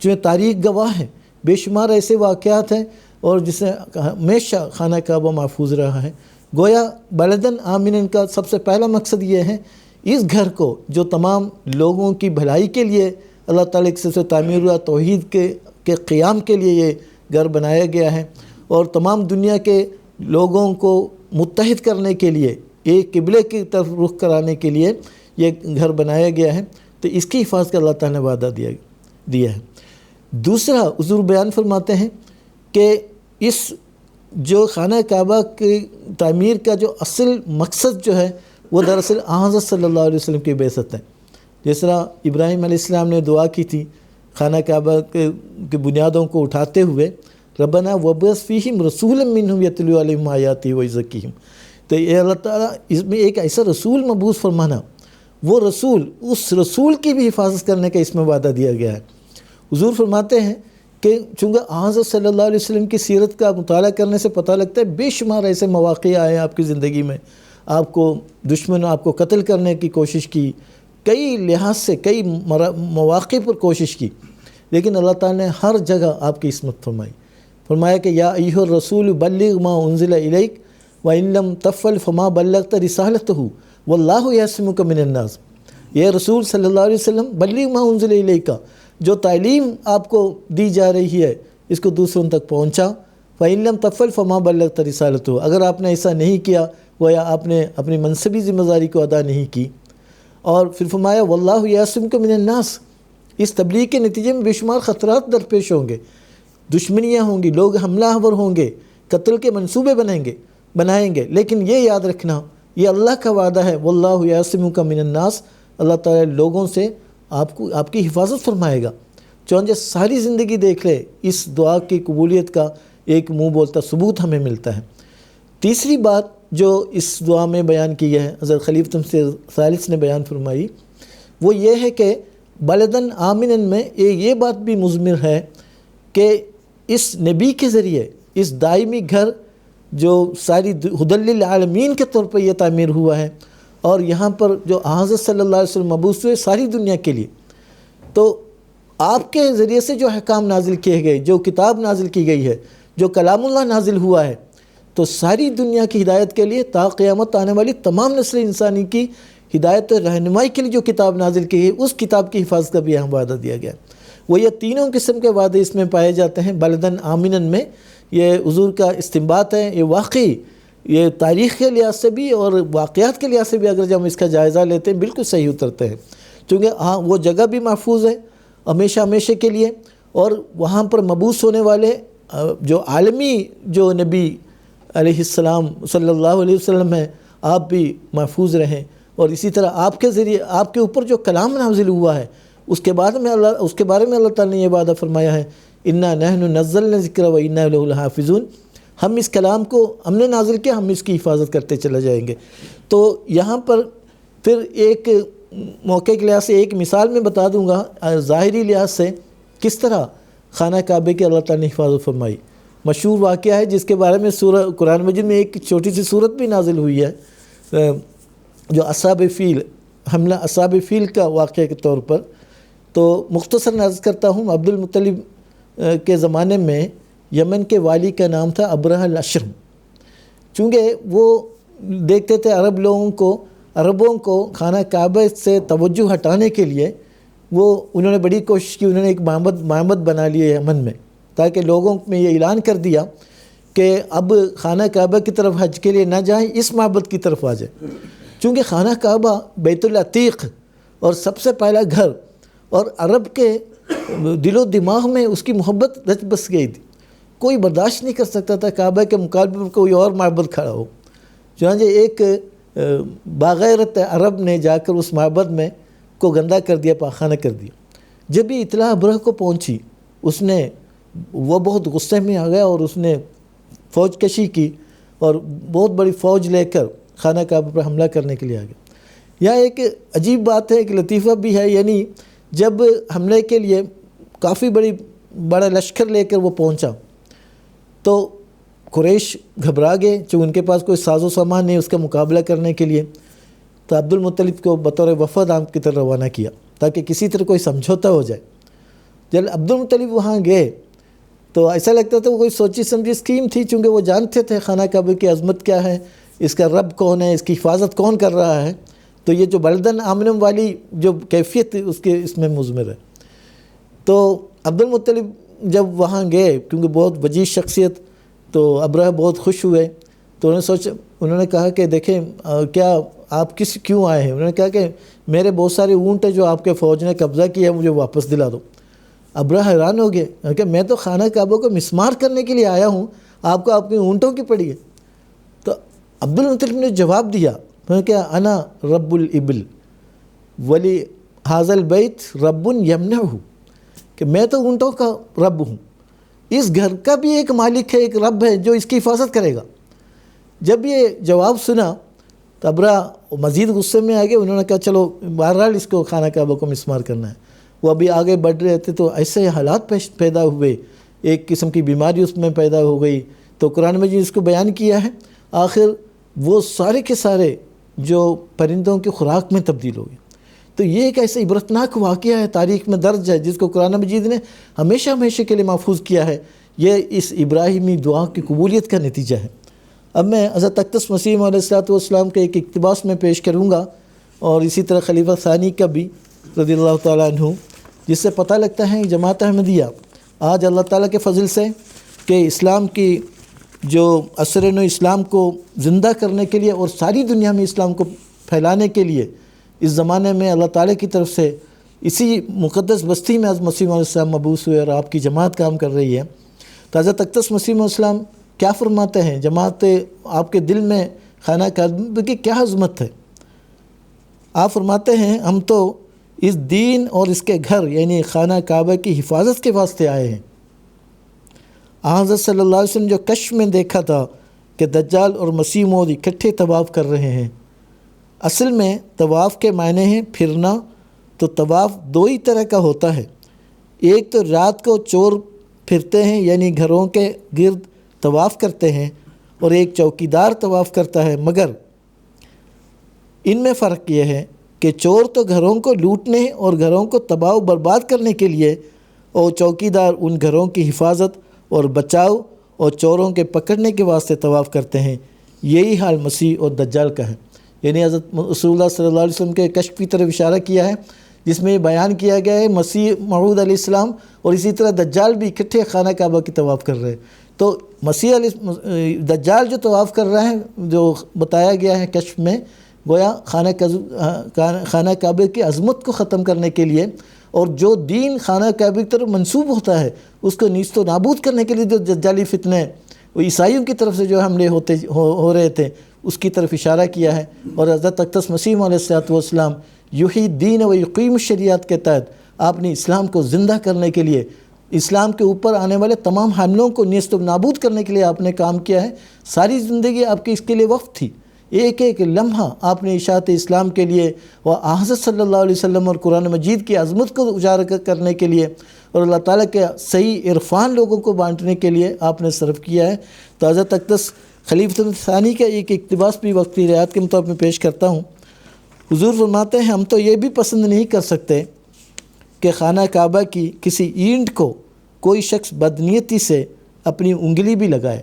جو تاریخ گواہ ہے، بے شمار ایسے واقعات ہیں اور جس سے ہمیشہ خانہ کعبہ محفوظ رہا ہے۔ گویا بلدن آمن کا سب سے پہلا مقصد یہ ہے، اس گھر کو جو تمام لوگوں کی بھلائی کے لیے اللہ تعالیٰ کی طرف سے تعمیر ہوا، توحید کے قیام کے لیے یہ گھر بنایا گیا ہے، اور تمام دنیا کے لوگوں کو متحد کرنے کے لیے، ایک قبلے کی طرف رخ کرانے کے لیے یہ گھر بنایا گیا ہے۔ تو اس کی حفاظت کا اللہ تعالیٰ نے وعدہ دیا ہے۔ دوسرا حضور بیان فرماتے ہیں کہ اس جو خانہ کعبہ کی تعمیر کا جو اصل مقصد جو ہے وہ دراصل حضرت صلی اللہ علیہ وسلم کی بعثت ہے۔ جس طرح ابراہیم علیہ السلام نے دعا کی تھی خانہ کعبہ کے بنیادوں کو اٹھاتے ہوئے، ربنا وابعث فیہم رسولا منہم یتلو علیہم آیاتہ ویزکیہم، تو یہ اللہ تعالیٰ اس میں ایک ایسا رسول مبعوث فرمانا، وہ رسول، اس رسول کی بھی حفاظت کرنے کا اس میں وعدہ دیا گیا ہے۔ حضور فرماتے ہیں کہ چونکہ حضرت صلی اللہ علیہ وسلم کی سیرت کا مطالعہ کرنے سے پتہ لگتا ہے بے شمار ایسے مواقع آئے آپ کی زندگی میں، آپ کو دشمن آپ کو قتل کرنے کی کوشش کی، کئی لحاظ سے کئی مواقع پر کوشش کی، لیکن اللہ تعالیٰ نے ہر جگہ آپ کی عصمت فرمایا کہ یا ایھا الرسول بلغ ما انزل الیک وان لم تفعل فما بلغت رسالتہ واللہ یعصمک من الناس۔ یہ رسول صلی اللہ علیہ وسلم بلغ ما انزل الیک، جو تعلیم آپ کو دی جا رہی ہے اس کو دوسروں تک پہنچا، وان لم تفعل فما بلغت رسالتہ، اگر آپ نے ایسا نہیں کیا گویا آپ نے اپنی منصبی ذمہ داری کو ادا نہیں کی۔ اور پھر فرمایا واللہ یعصمک من الناس، اس تبلیغ کے نتیجے میں بے شمار خطرات درپیش ہوں گے، دشمنیاں ہوں گی، لوگ حملہ آور ہوں گے، قتل کے منصوبے بنائیں گے، لیکن یہ یاد رکھنا یہ اللہ کا وعدہ ہے، واللہ یعصمک من الناس، اللہ تعالیٰ لوگوں سے آپ کی حفاظت فرمائے گا۔ چونکہ ساری زندگی دیکھ لے اس دعا کی قبولیت کا ایک منہ بولتا ثبوت ہمیں ملتا ہے۔ تیسری بات جو اس دعا میں بیان کی ہے حضرت خلیفۃ مسیح ثالث نے بیان فرمائی وہ یہ ہے کہ بلدن آمنن میں یہ بات بھی مضمر ہے کہ اس نبی کے ذریعے اس دائمی گھر جو ساری ہدی للعالمین کے طور پر یہ تعمیر ہوا ہے، اور یہاں پر جو حضرت صلی اللہ علیہ وسلم مبعوث ہوئے ساری دنیا کے لیے، تو آپ کے ذریعے سے جو احکام نازل کیے گئے، جو کتاب نازل کی گئی ہے، جو کلام اللہ نازل ہوا ہے، تو ساری دنیا کی ہدایت کے لیے تا قیامت آنے والی تمام نسل انسانی کی ہدایت و رہنمائی کے لیے جو کتاب نازل کی ہے اس کتاب کی حفاظت کا بھی اہم وعدہ دیا گیا ہے۔ وہ یہ تینوں قسم کے وعدے اس میں پائے جاتے ہیں۔ بلدن آمنن میں یہ حضور کا استنباط ہے، یہ واقعی یہ تاریخ کے لحاظ سے بھی اور واقعات کے لحاظ سے بھی اگر جب ہم اس کا جائزہ لیتے ہیں بالکل صحیح اترتے ہیں، چونکہ وہ جگہ بھی محفوظ ہے ہمیشہ کے لیے، اور وہاں پر مبعوث ہونے والے جو عالمی جو نبی علیہ السلام صلی اللہ علیہ وسلم ہیں آپ بھی محفوظ رہیں، اور اسی طرح آپ کے ذریعے آپ کے اوپر جو کلام نازل ہوا ہے اس کے بارے میں اللہ تعالیٰ نے یہ وعدہ فرمایا ہے انا نحن نزلنا الذکر و انا لہ لحافظون، ہم اس کلام کو ہم نے نازل کیا، ہم اس کی حفاظت کرتے چلے جائیں گے۔ تو یہاں پر پھر ایک موقع کے لحاظ سے ایک مثال میں بتا دوں گا ظاہری لحاظ سے کس طرح خانہ کعبے کی اللہ تعالیٰ نے حفاظت فرمائی۔ مشہور واقعہ ہے جس کے بارے میں سورہ قرآن مجید میں ایک چھوٹی سی صورت بھی نازل ہوئی ہے، جو اصحاب فیل، حملہ اصحاب فیل کا واقعہ کے طور پر۔ تو مختصر عرض کرتا ہوں، عبد المطلب کے زمانے میں یمن کے والی کا نام تھا ابرہ الاشرم۔ چونکہ وہ دیکھتے تھے عربوں کو خانہ کعبہ سے توجہ ہٹانے کے لیے انہوں نے بڑی کوشش کی، انہوں نے ایک معبد بنا لیے یمن میں، تاکہ لوگوں میں یہ اعلان کر دیا کہ اب خانہ کعبہ کی طرف حج کے لیے نہ جائیں، اس معبد کی طرف آ جائیں۔ چونکہ خانہ کعبہ بیت العتیق اور سب سے پہلا گھر، اور عرب کے دل و دماغ میں اس کی محبت رچ بس گئی تھی، کوئی برداشت نہیں کر سکتا تھا کعبہ کے مقابلے میں کوئی اور معبد کھڑا ہو۔ چنانچہ ایک باغیرت عرب نے جا کر اس معبد میں کو گندہ کر دیا، پاخانہ کر دیا۔ جب یہ اطلاع ابرہ کو پہنچی وہ بہت غصے میں آ گیا اور اس نے فوج کشی کی اور بہت بڑی فوج لے کر خانہ کعبہ پر حملہ کرنے کے لیے آ گیا۔ یہاں ایک عجیب بات ہے، ایک لطیفہ بھی ہے، یعنی جب حملے کے لیے کافی بڑا لشکر لے کر وہ پہنچا تو قریش گھبرا گئے، چونکہ ان کے پاس کوئی ساز و سامان نہیں اس کا مقابلہ کرنے کے لیے۔ تو عبد المطلب کو بطور وفد آپ کی طرف روانہ کیا تاکہ کسی طرح کوئی سمجھوتا ہو جائے۔ جب عبد المطلب وہاں گئے تو ایسا لگتا تھا وہ کوئی سوچی سمجھی اسکیم تھی، چونکہ وہ جانتے تھے خانہ کعبہ کی عظمت کیا ہے، اس کا رب کون ہے، اس کی حفاظت کون کر رہا ہے۔ تو یہ جو بلدن آمنم والی جو کیفیت اس میں مضمر ہے۔ تو عبد المطلب جب وہاں گئے، کیونکہ بہت وجیز شخصیت، تو ابرہ بہت خوش ہوئے۔ تو انہوں نے کہا کہ دیکھیں کیا آپ کیوں آئے ہیں؟ انہوں نے کہا کہ میرے بہت سارے اونٹ ہیں جو آپ کے فوج نے قبضہ کیا، مجھے واپس دلا دو۔ ابرہ حیران ہو گئے کہ میں تو خانہ کعبہ کو مسمار کرنے کے لیے آیا ہوں، آپ کو اپنے اونٹوں کی پڑی ہے۔ تو عبد المطلب نے جواب دیا کہ انا رب الابل ولی ھذا البیت رب یمنعہ، کہ میں تو اونٹوں کا رب ہوں، اس گھر کا بھی ایک مالک ہے، ایک رب ہے جو اس کی حفاظت کرے گا۔ جب یہ جواب سنا تو ابرہ مزید غصے میں آ گئے۔ انہوں نے کہا چلو بہرحال اس کو خانہ کعبہ کو مسمار کرنا ہے۔ وہ ابھی آگے بڑھ رہے تھے تو ایسے حالات پیدا ہوئے، ایک قسم کی بیماری اس میں پیدا ہو گئی۔ تو قرآن مجید اس کو بیان کیا ہے، آخر وہ سارے کے سارے جو پرندوں کی خوراک میں تبدیل ہو گئے۔ تو یہ ایک ایسا عبرتناک واقعہ ہے، تاریخ میں درج ہے، جس کو قرآن مجید نے ہمیشہ کے لیے محفوظ کیا ہے یہ اس ابراہیمی دعا کی قبولیت کا نتیجہ ہے۔ اب میں حضرت اقدس مسیح علیہ السلام کے ایک اقتباس میں پیش کروں گا، اور اسی طرح خلیفہ ثانی کا بھی رضی اللہ تعالیٰ عنہ، جس سے پتہ لگتا ہے جماعت احمدیہ آج اللہ تعالیٰ کے فضل سے کہ اسلام کی جو اثر نو اسلام کو زندہ کرنے کے لیے اور ساری دنیا میں اسلام کو پھیلانے کے لیے اس زمانے میں اللہ تعالیٰ کی طرف سے اسی مقدس بستی میں حضرت مسیح علیہ السلام مبعوث ہوئے اور آپ کی جماعت کام کر رہی ہے۔ تو حضرت اقدس مسیح علیہ السلام کیا فرماتے ہیں؟ جماعت آپ کے دل میں خانہ کعبہ کی کیا عظمت ہے؟ آپ فرماتے ہیں ہم تو اس دین اور اس کے گھر یعنی خانہ کعبہ کی حفاظت کے واسطے آئے ہیں۔ حضرت صلی اللہ علیہ وسلم جو کشف میں دیکھا تھا کہ دجال اور مسیح موعود اکٹھے طواف کر رہے ہیں، اصل میں طواف کے معنی ہیں پھرنا۔ تو طواف دو ہی طرح کا ہوتا ہے، ایک تو رات کو چور پھرتے ہیں یعنی گھروں کے گرد طواف کرتے ہیں، اور ایک چوکیدار طواف کرتا ہے، مگر ان میں فرق یہ ہے کہ چور تو گھروں کو لوٹنے اور گھروں کو تباہ و برباد کرنے کے لیے، اور چوکیدار ان گھروں کی حفاظت اور بچاؤ اور چوروں کے پکڑنے کے واسطے طواف کرتے ہیں۔ یہی حال مسیح اور دجال کا ہے۔ یعنی حضرت رسول اللہ صلی اللہ علیہ وسلم کے کشف کی طرف اشارہ کیا ہے، جس میں یہ بیان کیا گیا ہے مسیح موعود علیہ السلام اور اسی طرح دجال بھی اکٹھے خانہ کعبہ کی طواف کر رہے ہیں۔ تو مسیح علیہ دجال جو طواف کر رہے ہیں، جو بتایا گیا ہے کشف میں، گویا خانہ کعبہ کی عظمت کو ختم کرنے کے لیے، اور جو دین خانہ کعبہ کی طرف منسوب ہوتا ہے اس کو نیست و نابود کرنے کے لیے جو دجالی فتنے وہ عیسائیوں کی طرف سے جو حملے ہو رہے تھے اس کی طرف اشارہ کیا ہے۔ اور حضرت اقدس مسیح علیہ السلام یحیی الدین و یقیم الشریعت کے تحت آپ نے اسلام کو زندہ کرنے کے لیے، اسلام کے اوپر آنے والے تمام حملوں کو نیست و نابود کرنے کے لیے آپ نے کام کیا ہے۔ ساری زندگی آپ کی اس کے لیے وقف تھی، ایک ایک لمحہ آپ نے اشاعت اسلام کے لیے و حضرت صلی اللہ علیہ وسلم اور قرآن مجید کی عظمت کو اجاگر کرنے کے لیے اور اللہ تعالیٰ کے صحیح عرفان لوگوں کو بانٹنے کے لیے آپ نے صرف کیا ہے۔ تو حضرت اقدس خلیفہ ثانی کا ایک اقتباس بھی وقت کی رعایت کے مطابق میں پیش کرتا ہوں۔ حضور فرماتے ہیں ہم تو یہ بھی پسند نہیں کر سکتے کہ خانہ کعبہ کی کسی اینٹ کو کوئی شخص بدنیتی سے اپنی انگلی بھی لگائے۔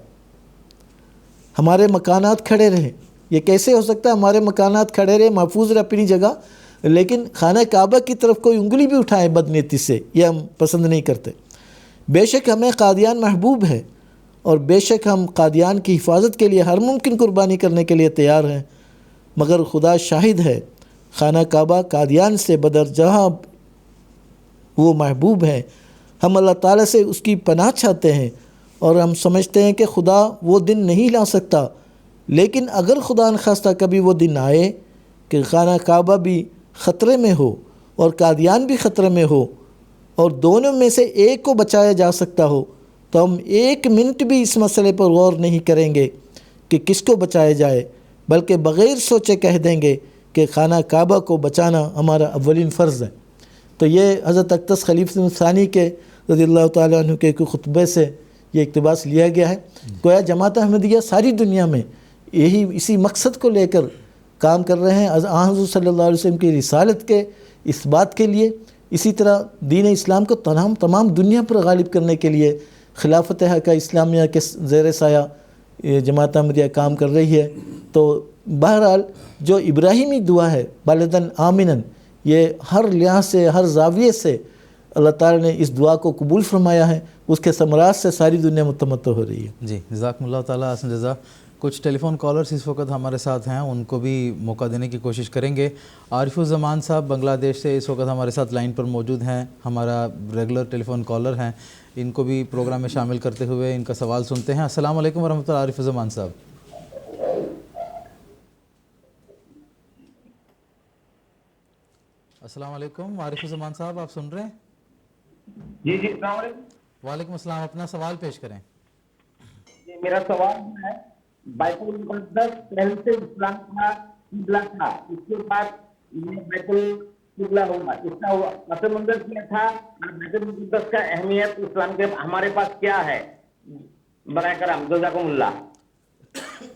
ہمارے مکانات کھڑے رہیں، یہ کیسے ہو سکتا ہے؟ ہمارے مکانات کھڑے رہے، محفوظ رہے اپنی جگہ، لیکن خانہ کعبہ کی طرف کوئی انگلی بھی اٹھائے بدنیتی سے، یہ ہم پسند نہیں کرتے۔ بے شک ہمیں قادیان محبوب ہے، اور بے شک ہم قادیان کی حفاظت کے لیے ہر ممکن قربانی کرنے کے لیے تیار ہیں، مگر خدا شاہد ہے خانہ کعبہ قادیان سے بدرجہ وہ محبوب ہے۔ ہم اللہ تعالیٰ سے اس کی پناہ چاہتے ہیں، اور ہم سمجھتے ہیں کہ خدا وہ دن نہیں لا سکتا، لیکن اگر خدا نخواستہ کبھی وہ دن آئے کہ خانہ کعبہ بھی خطرے میں ہو اور قادیان بھی خطرے میں ہو، اور دونوں میں سے ایک کو بچایا جا سکتا ہو، تو ہم ایک منٹ بھی اس مسئلے پر غور نہیں کریں گے کہ کس کو بچایا جائے، بلکہ بغیر سوچے کہہ دیں گے کہ خانہ کعبہ کو بچانا ہمارا اولین فرض ہے۔ تو یہ حضرت اقدس خلیفہ ثانی کے رضی اللہ تعالیٰ عنہ کے خطبے سے یہ اقتباس لیا گیا ہے۔ گویا جماعت احمدیہ ساری دنیا میں اسی مقصد کو لے کر کام کر رہے ہیں، حضور صلی اللہ علیہ وسلم کی رسالت کے اس بات کے لیے، اسی طرح دین اسلام کو تمام دنیا پر غالب کرنے کے لیے خلافت حقہ اسلامیہ کے زیر سایہ جماعت احمدیہ کام کر رہی ہے۔ تو بہرحال جو ابراہیمی دعا ہے بلدن آمنن، یہ ہر لحاظ سے ہر زاویے سے اللہ تعالیٰ نے اس دعا کو قبول فرمایا ہے، اس کے ثمرات سے ساری دنیا متمتع ہو رہی ہے۔ جی جزاکم اللہ تعالیٰ احسن جزا۔ کچھ ٹیلی فون کالرز اس وقت ہمارے ساتھ ہیں، ان کو بھی موقع دینے کی کوشش کریں گے۔ عارف الزمان صاحب بنگلہ دیش سے اس وقت ہمارے ساتھ لائن پر موجود ہیں، ہمارا ریگولر ٹیلی فون کالر ہیں، ان کو بھی پروگرام میں شامل کرتے ہوئے ان کا سوال سنتے ہیں۔ السلام علیکم ورحمۃ اللہ۔ عارف الزمان صاحب السلام علیکم۔ عارف الزمان صاحب آپ سن رہے ہیں؟ جی السلام علیکم۔ وعلیکم السلام، اپنا سوال پیش کریں۔ میرا سوال ہے بیت المقدس پہلے سے اسلام کا قبلہ تھا، اس کے بعد یہ بیت القبلہ ہوا، اس کا پس منظر کیا تھا، اور بیت المقدس کا اہمیت اسلام کے ہمارے پاس کیا ہے؟ برائے کرم جزاکم اللہ۔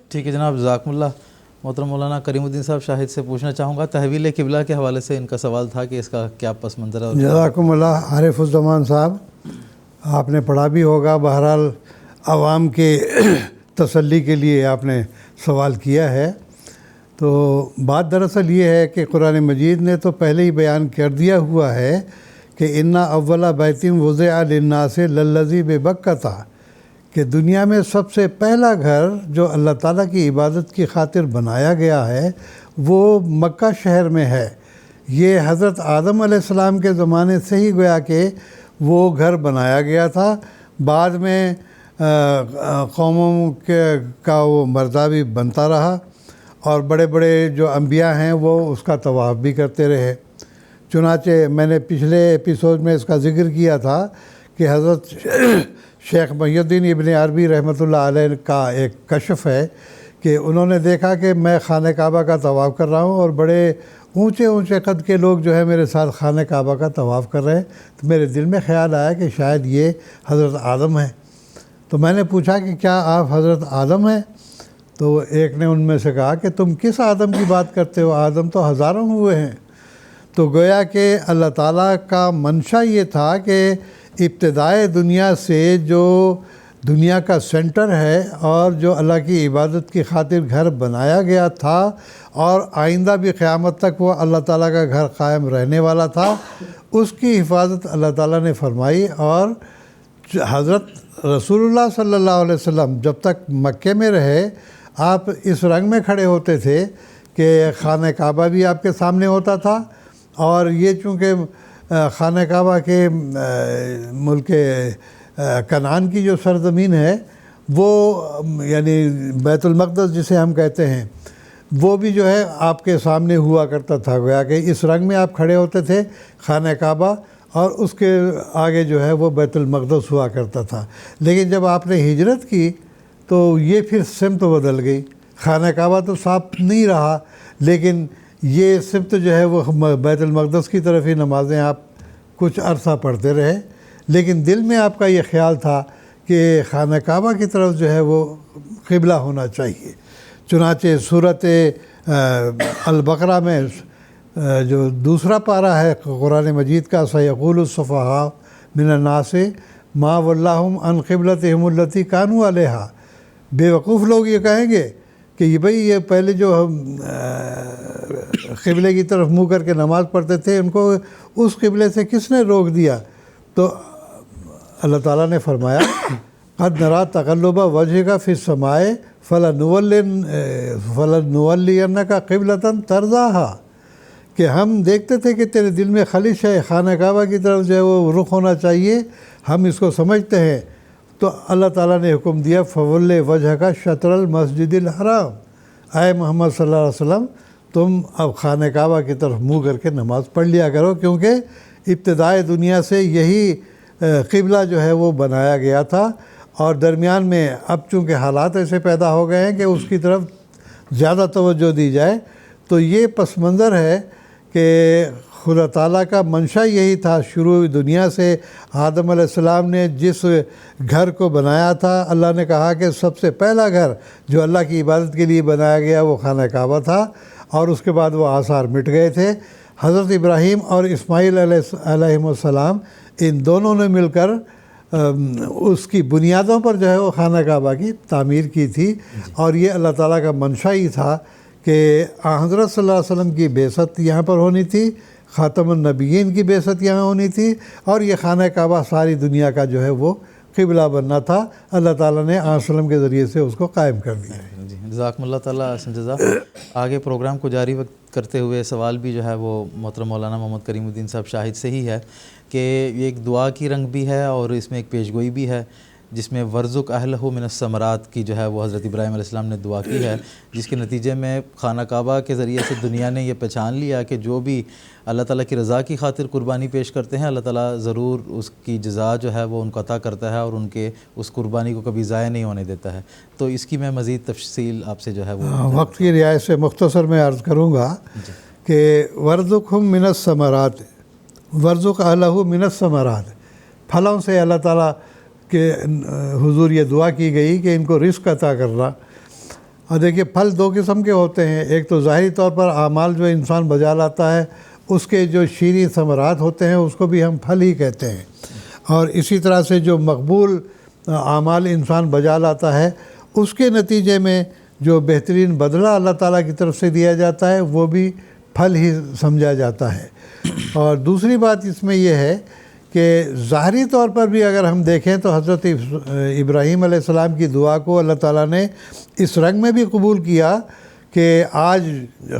ٹھیک ہے جناب، جزاکم اللہ۔ محترم مولانا کریم الدین صاحب شاہد سے پوچھنا چاہوں گا، تحویل قبلہ کے حوالے سے ان کا سوال تھا کہ اس کا کیا پس منظر ہے۔ جزاکم اللہ۔ عارف الزمان صاحب، آپ نے پڑھا بھی ہوگا، بہرحال عوام کے تسلی کے لیے آپ نے سوال کیا ہے۔ تو بات دراصل یہ ہے کہ قرآن مجید نے تو پہلے ہی بیان کر دیا ہوا ہے کہ انا اولا بیتم وضع للناس للذی ببکۃ، کہ دنیا میں سب سے پہلا گھر جو اللہ تعالیٰ کی عبادت کی خاطر بنایا گیا ہے وہ مکہ شہر میں ہے۔ یہ حضرت آدم علیہ السلام کے زمانے سے ہی گویا کہ وہ گھر بنایا گیا تھا۔ بعد میں قوموں کا وہ مرضا بھی بنتا رہا، اور بڑے بڑے جو انبیاء ہیں وہ اس کا طواف بھی کرتے رہے۔ چنانچہ میں نے پچھلے ایپیسوڈ میں اس کا ذکر کیا تھا کہ حضرت شیخ محی الدین ابن عربی رحمۃ اللہ علیہ کا ایک کشف ہے کہ انہوں نے دیکھا کہ میں خانہ کعبہ کا طواف کر رہا ہوں اور بڑے اونچے اونچے قد کے لوگ جو ہے میرے ساتھ خانہ کعبہ کا طواف کر رہے ہیں، تو میرے دل میں خیال آیا کہ شاید یہ حضرت آدم ہیں۔ تو میں نے پوچھا کہ کیا آپ حضرت آدم ہیں؟ تو ایک نے ان میں سے کہا کہ تم کس آدم کی بات کرتے ہو، آدم تو ہزاروں ہوئے ہیں۔ تو گویا کہ اللہ تعالیٰ کا منشا یہ تھا کہ ابتدائے دنیا سے جو دنیا کا سینٹر ہے اور جو اللہ کی عبادت کی خاطر گھر بنایا گیا تھا اور آئندہ بھی قیامت تک وہ اللہ تعالیٰ کا گھر قائم رہنے والا تھا، اس کی حفاظت اللہ تعالیٰ نے فرمائی۔ اور حضرت رسول اللہ صلی اللہ علیہ وسلم جب تک مکے میں رہے، آپ اس رنگ میں کھڑے ہوتے تھے کہ خانہ کعبہ بھی آپ کے سامنے ہوتا تھا، اور یہ چونکہ خانہ کعبہ کے ملک کنعان کی جو سرزمین ہے وہ یعنی بیت المقدس جسے ہم کہتے ہیں، وہ بھی جو ہے آپ کے سامنے ہوا کرتا تھا۔ گویا کہ اس رنگ میں آپ کھڑے ہوتے تھے، خانہ کعبہ، اور اس کے آگے جو ہے وہ بیت المقدس ہوا کرتا تھا۔ لیکن جب آپ نے ہجرت کی تو یہ پھر سمت بدل گئی، خانہ کعبہ تو صاف نہیں رہا، لیکن یہ سمت جو ہے وہ بیت المقدس کی طرف ہی نمازیں آپ کچھ عرصہ پڑھتے رہے، لیکن دل میں آپ کا یہ خیال تھا کہ خانہ کعبہ کی طرف جو ہے وہ قبلہ ہونا چاہیے۔ چنانچہ سورۃ البقرہ میں جو دوسرا پارہ ہے قرآن مجید کا، سیقول السفہاء من الناس ما ولاہم عن قبلتہم التی کانوا علیہا، بے وقوف لوگ یہ کہیں گے کہ یہ بھئی یہ پہلے جو ہم قبلے کی طرف منہ کر کے نماز پڑھتے تھے ان کو اس قبلے سے کس نے روک دیا؟ تو اللہ تعالیٰ نے فرمایا قد نرا تقلب وجہک فی السماء فلنولینک قبلۃ ترضاھا، کہ ہم دیکھتے تھے کہ تیرے دل میں خلش ہے، خانہ کعبہ کی طرف جو ہے وہ رخ ہونا چاہیے، ہم اس کو سمجھتے ہیں۔ تو اللہ تعالیٰ نے حکم دیا فول وجہک شطر المسجد الحرام، اے محمد صلی اللہ علیہ وسلم تم اب خانہ کعبہ کی طرف منہ کر کے نماز پڑھ لیا کرو، کیونکہ ابتدائے دنیا سے یہی قبلہ جو ہے وہ بنایا گیا تھا، اور درمیان میں اب چونکہ حالات ایسے پیدا ہو گئے ہیں کہ اس کی طرف زیادہ توجہ دی جائے۔ تو یہ پس منظر ہے کہ خدا تعالیٰ کا منشا یہی تھا شروع دنیا سے۔ آدم علیہ السلام نے جس گھر کو بنایا تھا، اللہ نے کہا کہ سب سے پہلا گھر جو اللہ کی عبادت کے لیے بنایا گیا وہ خانہ کعبہ تھا، اور اس کے بعد وہ آثار مٹ گئے تھے۔ حضرت ابراہیم اور اسماعیل علیہ السلام ان دونوں نے مل کر اس کی بنیادوں پر جو ہے وہ خانہ کعبہ کی تعمیر کی تھی، اور یہ اللہ تعالیٰ کا منشا ہی تھا کہ حضرت صلی اللہ علیہ وسلم کی بعثت یہاں پر ہونی تھی، خاتم النبیین کی بعثت یہاں ہونی تھی، اور یہ خانہ کعبہ ساری دنیا کا جو ہے وہ قبلہ بننا تھا۔ اللہ تعالیٰ نے آن وسلم کے ذریعے سے اس کو قائم کر دیا۔ جی جزاکم اللہ تعالیٰ احسن جزا۔ آگے پروگرام کو جاری کرتے ہوئے سوال بھی جو ہے وہ محترم مولانا محمد کریم الدین صاحب شاہد سے ہی ہے کہ یہ ایک دعا کی رنگ بھی ہے اور اس میں ایک پیشگوئی بھی ہے، جس میں ورزق اہلہ من الثمرات کی جو ہے وہ حضرت ابراہیم علیہ السلام نے دعا کی ہے، جس کے نتیجے میں خانہ کعبہ کے ذریعے سے دنیا نے یہ پہچان لیا کہ جو بھی اللہ تعالیٰ کی رضا کی خاطر قربانی پیش کرتے ہیں، اللہ تعالیٰ ضرور اس کی جزا جو ہے وہ ان کو عطا کرتا ہے اور ان کے اس قربانی کو کبھی ضائع نہیں ہونے دیتا ہے۔ تو اس کی میں مزید تفصیل آپ سے جو ہے وہ وقت کی رعایت سے مختصر میں عرض کروں گا کہ ورزقہم من الثمرات، ورزق اہلہ من الثمرات، پھلوں سے اللہ تعالیٰ کہ حضور یہ دعا کی گئی کہ ان کو رزق عطا کرنا۔ اور دیکھیے پھل دو قسم کے ہوتے ہیں، ایک تو ظاہری طور پر اعمال جو انسان بجا لاتا ہے اس کے جو شیریں ثمرات ہوتے ہیں اس کو بھی ہم پھل ہی کہتے ہیں، اور اسی طرح سے جو مقبول اعمال انسان بجا لاتا ہے اس کے نتیجے میں جو بہترین بدلہ اللہ تعالیٰ کی طرف سے دیا جاتا ہے وہ بھی پھل ہی سمجھا جاتا ہے۔ اور دوسری بات اس میں یہ ہے کہ ظاہری طور پر بھی اگر ہم دیکھیں تو حضرت ابراہیم علیہ السلام کی دعا کو اللہ تعالیٰ نے اس رنگ میں بھی قبول کیا کہ آج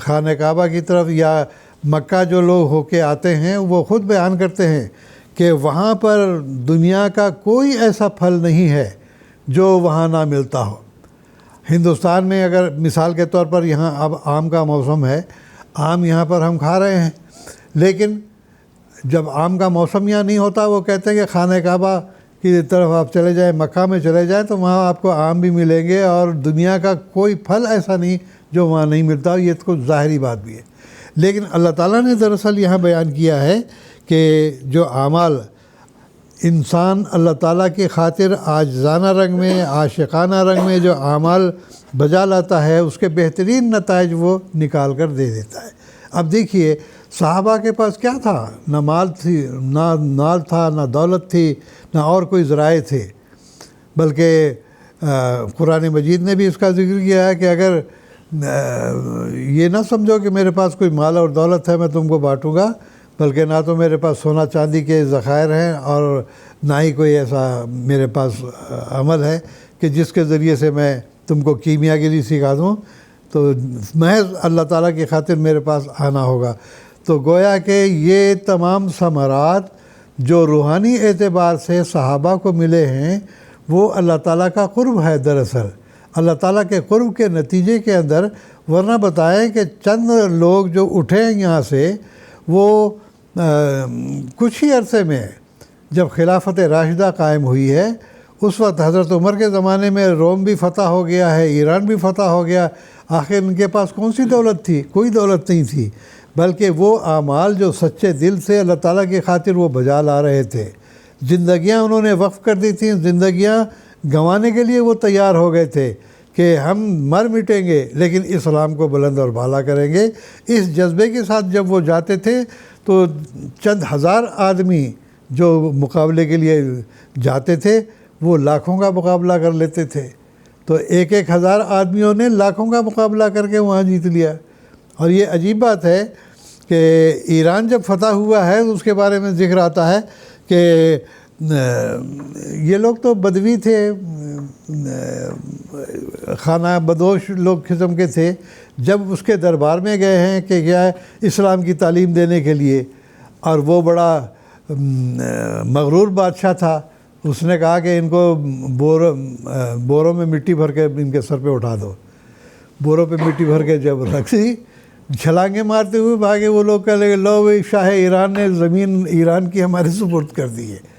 خانہ کعبہ کی طرف یا مکہ جو لوگ ہو کے آتے ہیں وہ خود بیان کرتے ہیں کہ وہاں پر دنیا کا کوئی ایسا پھل نہیں ہے جو وہاں نہ ملتا ہو۔ ہندوستان میں اگر مثال کے طور پر یہاں اب آم کا موسم ہے، آم یہاں پر ہم کھا رہے ہیں، لیکن جب آم کا موسم یہاں نہیں ہوتا وہ کہتے ہیں کہ خانہ کعبہ کی طرف آپ چلے جائیں، مکہ میں چلے جائیں تو وہاں آپ کو آم بھی ملیں گے، اور دنیا کا کوئی پھل ایسا نہیں جو وہاں نہیں ملتا۔ یہ تو ظاہری بات بھی ہے، لیکن اللہ تعالیٰ نے دراصل یہاں بیان کیا ہے کہ جو اعمال انسان اللہ تعالیٰ کی خاطر عاجزانہ رنگ میں، عاشقانہ رنگ میں جو اعمال بجا لاتا ہے اس کے بہترین نتائج وہ نکال کر دے دیتا ہے۔ اب دیکھیے صحابہ کے پاس کیا تھا؟ نہ مال تھا، نہ دولت تھی، نہ اور کوئی ذرائع تھے، بلکہ قرآن مجید نے بھی اس کا ذکر کیا ہے کہ اگر یہ نہ سمجھو کہ میرے پاس کوئی مال اور دولت ہے میں تم کو بانٹوں گا، بلکہ نہ تو میرے پاس سونا چاندی کے ذخائر ہیں اور نہ ہی کوئی ایسا میرے پاس عمل ہے کہ جس کے ذریعے سے میں تم کو کیمیا گری سکھا دوں، تو محض اللہ تعالیٰ کی خاطر میرے پاس آنا ہوگا۔ تو گویا کہ یہ تمام ثمرات جو روحانی اعتبار سے صحابہ کو ملے ہیں وہ اللہ تعالیٰ کا قرب ہے، دراصل اللہ تعالیٰ کے قرب کے نتیجے کے اندر۔ ورنہ بتائیں کہ چند لوگ جو اٹھے ہیں یہاں سے، وہ کچھ ہی عرصے میں جب خلافت راشدہ قائم ہوئی ہے اس وقت حضرت عمر کے زمانے میں روم بھی فتح ہو گیا ہے، ایران بھی فتح ہو گیا، آخر ان کے پاس کون سی دولت تھی؟ کوئی دولت نہیں تھی، بلکہ وہ اعمال جو سچے دل سے اللہ تعالیٰ کی خاطر وہ بجا لا رہے تھے۔ زندگیاں انہوں نے وقف کر دی تھیں، زندگیاں گنوانے کے لیے وہ تیار ہو گئے تھے کہ ہم مر مٹیں گے لیکن اسلام کو بلند اور بالا کریں گے۔ اس جذبے کے ساتھ جب وہ جاتے تھے تو چند ہزار آدمی جو مقابلے کے لیے جاتے تھے وہ لاکھوں کا مقابلہ کر لیتے تھے، تو ایک ہزار آدمیوں نے لاکھوں کا مقابلہ کر کے وہاں جیت لیا۔ اور یہ عجیب بات ہے کہ ایران جب فتح ہوا ہے تو اس کے بارے میں ذکر آتا ہے کہ یہ لوگ تو بدوی تھے، خانہ بدوش لوگ قسم کے تھے، جب اس کے دربار میں گئے ہیں کہ کیا اسلام کی تعلیم دینے کے لیے، اور وہ بڑا مغرور بادشاہ تھا، اس نے کہا کہ ان کو بوروں میں مٹی بھر کے ان کے سر پہ اٹھا دو۔ بوروں پہ مٹی بھر کے جب رکھی، چھلانگیں مارتے ہوئے بھاگے وہ لوگ، کہہ لگے لو بھائی شاہ ایران نے زمین ایران کی ہمارے سپرد کر دی ہے۔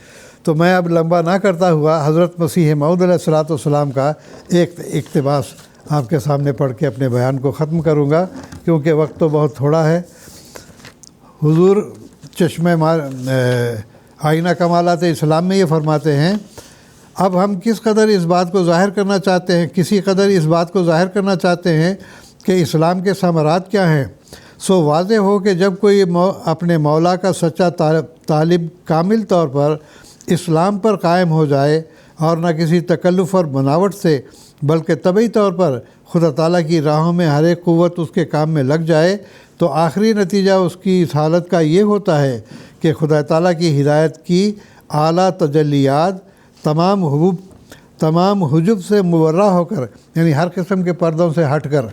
تو میں اب لمبا نہ کرتا ہوا حضرت مسیح موعود علیہ الصلوۃ والسلام کا ایک اقتباس آپ کے سامنے پڑھ کے اپنے بیان کو ختم کروں گا، کیونکہ وقت تو بہت تھوڑا ہے۔ حضور چشمہ آئینہ کمالات اسلام میں یہ فرماتے ہیں، اب ہم کس قدر اس بات کو ظاہر کرنا چاہتے ہیں، کسی قدر اس بات کو ظاہر کرنا چاہتے ہیں کہ اسلام کے ثمرات کیا ہیں، سو واضح ہو کہ جب کوئی اپنے مولا کا سچا طالب کامل طور پر اسلام پر قائم ہو جائے اور نہ کسی تکلف اور بناوٹ سے بلکہ طبعی طور پر خدا تعالیٰ کی راہوں میں ہر ایک قوت اس کے کام میں لگ جائے، تو آخری نتیجہ اس کی اس حالت کا یہ ہوتا ہے کہ خدا تعالیٰ کی ہدایت کی اعلیٰ تجلیات تمام حجب سے مبرہ ہو کر، یعنی ہر قسم کے پردوں سے ہٹ کر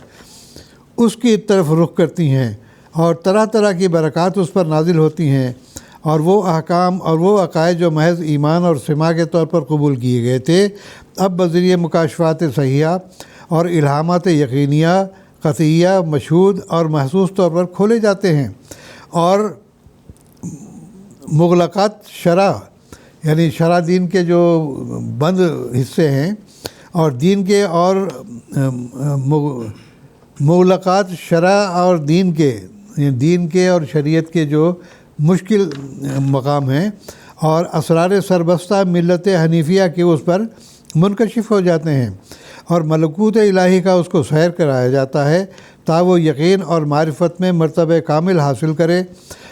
اس کی طرف رخ کرتی ہیں، اور طرح طرح کی برکات اس پر نازل ہوتی ہیں، اور وہ احکام اور وہ عقائد جو محض ایمان اور سماع کے طور پر قبول کیے گئے تھے، اب بذریعہ مکاشفات صحیحہ اور الہامات یقینیہ، قطعیہ، مشہود اور محسوس طور پر کھولے جاتے ہیں، اور مغلقات شرع، یعنی شرع دین کے جو بند حصے ہیں، اور دین کے اور مغلقات شرع اور دین کے اور شریعت کے جو مشکل مقام ہیں، اور اسرار سربستہ ملت حنیفیہ کے اس پر منکشف ہو جاتے ہیں، اور ملکوت الہی کا اس کو سیر کرایا جاتا ہے تا وہ یقین اور معرفت میں مرتبہ کامل حاصل کرے،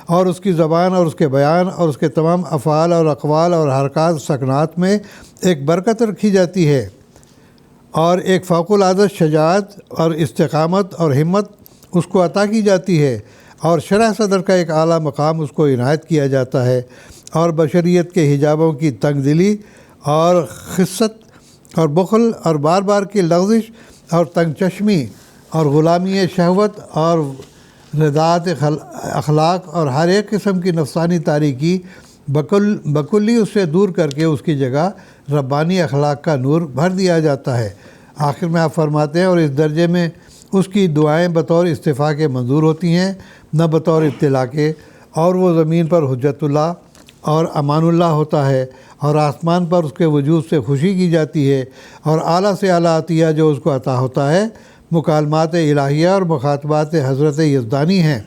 اور اس کی زبان اور اس کے بیان اور اس کے تمام افعال اور اقوال اور حرکات سکنات میں ایک برکت رکھی جاتی ہے اور ایک فوق العادت شجاعت اور استقامت اور ہمت اس کو عطا کی جاتی ہے اور شرح صدر کا ایک اعلیٰ مقام اس کو عنایت کیا جاتا ہے اور بشریت کے حجابوں کی تنگ دلی اور خست اور بخل اور بار بار کی لغزش اور تنگ چشمی اور غلامی شہوت اور رضاعت اخلاق اور ہر ایک قسم کی نفسانی تاریکی بکلی اس سے دور کر کے اس کی جگہ ربانی اخلاق کا نور بھر دیا جاتا ہے۔ آخر میں آپ فرماتے ہیں اور اس درجے میں اس کی دعائیں بطور استفاء کے منظور ہوتی ہیں نہ بطور ابتلا کے، اور وہ زمین پر حجت اللہ اور امان اللہ ہوتا ہے اور آسمان پر اس کے وجود سے خوشی کی جاتی ہے اور اعلیٰ سے اعلیٰ عطیہ جو اس کو عطا ہوتا ہے مکالمات الہیہ اور مخاطبات حضرت یزدانی ہیں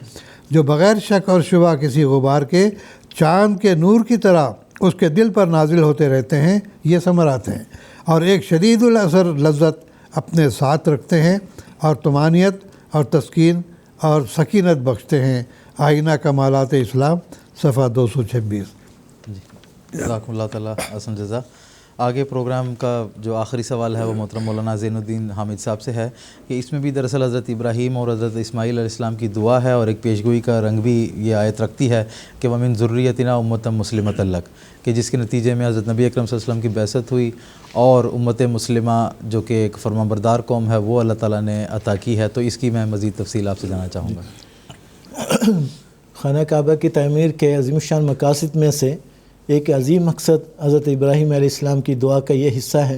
جو بغیر شک اور شبہ کسی غبار کے چاند کے نور کی طرح اس کے دل پر نازل ہوتے رہتے ہیں، یہ ثمرات ہیں، اور ایک شدید الاثر لذت اپنے ساتھ رکھتے ہیں اور طمانینت اور تسکین اور سکینت بخشتے ہیں۔ آئینہ کمالات اسلام صفحہ 226۔ جزاکم اللہ تعالیٰ احسن جزا۔ آگے پروگرام کا جو آخری سوال ہے وہ محترم مولانا زین الدین حامد صاحب سے ہے کہ اس میں بھی دراصل حضرت ابراہیم اور حضرت اسماعیل علیہ السلام کی دعا ہے اور ایک پیشگوئی کا رنگ بھی یہ آیت رکھتی ہے کہ وَمِن ذُرِّيَّتِنَا أُمَّةً مُسْلِمَةً لَكَ، کہ جس کے نتیجے میں حضرت نبی اکرم صلی اللہ علیہ وسلم کی بعثت ہوئی اور امت مسلمہ جو کہ ایک فرمانبردار قوم ہے وہ اللہ تعالیٰ نے عطا کی ہے۔ تو اس کی میں مزید تفصیل آپ سے جاننا چاہوں گا۔ خانہ کعبہ کی تعمیر کے عظیم الشان مقاصد میں سے ایک عظیم مقصد حضرت ابراہیم علیہ السلام کی دعا کا یہ حصہ ہے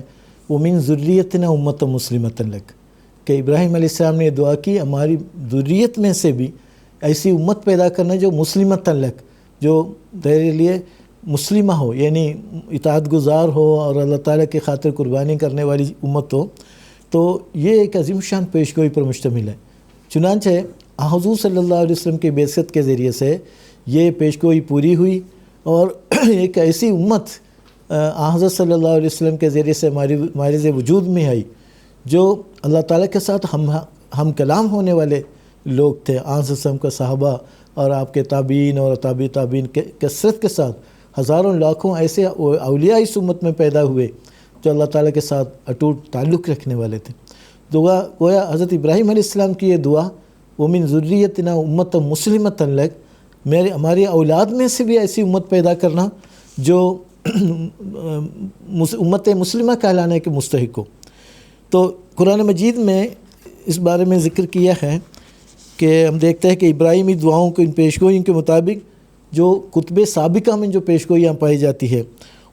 وَمِن ذُرِّيَّتِنَا أُمَّةً مُسْلِمَةً لَكَ، کہ ابراہیم علیہ السلام نے یہ دعا کی ہماری ذریت میں سے بھی ایسی امت پیدا کرنا جو مسلمۃ لک، جو تیرے لیے مسلمہ ہو، یعنی اطاعت گزار ہو اور اللہ تعالیٰ کی خاطر قربانی کرنے والی امت ہو۔ تو یہ ایک عظیم شان پیشگوئی پر مشتمل ہے۔ چنانچہ حضور صلی اللہ علیہ وسلم کی بعثت کے ذریعے سے یہ پیشگوئی پوری ہوئی اور ایک ایسی امت حضرت صلی اللہ علیہ وسلم کے ذریعے سے ہمارے وجود میں آئی جو اللہ تعالیٰ کے ساتھ ہم کلام ہونے والے لوگ تھے۔ حضرت صلی اللہ علیہ وسلم کا صحابہ اور آپ کے تابعین اور تابع تابعین کے کثرت کے ساتھ ہزاروں لاکھوں ایسے اولیاء اس امت میں پیدا ہوئے جو اللہ تعالیٰ کے ساتھ اٹوٹ تعلق رکھنے والے تھے۔ گویا حضرت ابراہیم علیہ السلام کی یہ دعا وَمِن ذُرِّيَّتِنَا أُمَّةً مُسْلِمَةً لَكَ، ہماری اولاد میں سے بھی ایسی امت پیدا کرنا جو امت مسلمہ کہلانے کے مستحق ہو۔ تو قرآن مجید میں اس بارے میں ذکر کیا ہے کہ ہم دیکھتے ہیں کہ ابراہیمی دعاؤں کو ان پیشگوئیوں کے مطابق جو کتب سابقہ میں جو پیشگوئیاں پائی جاتی ہے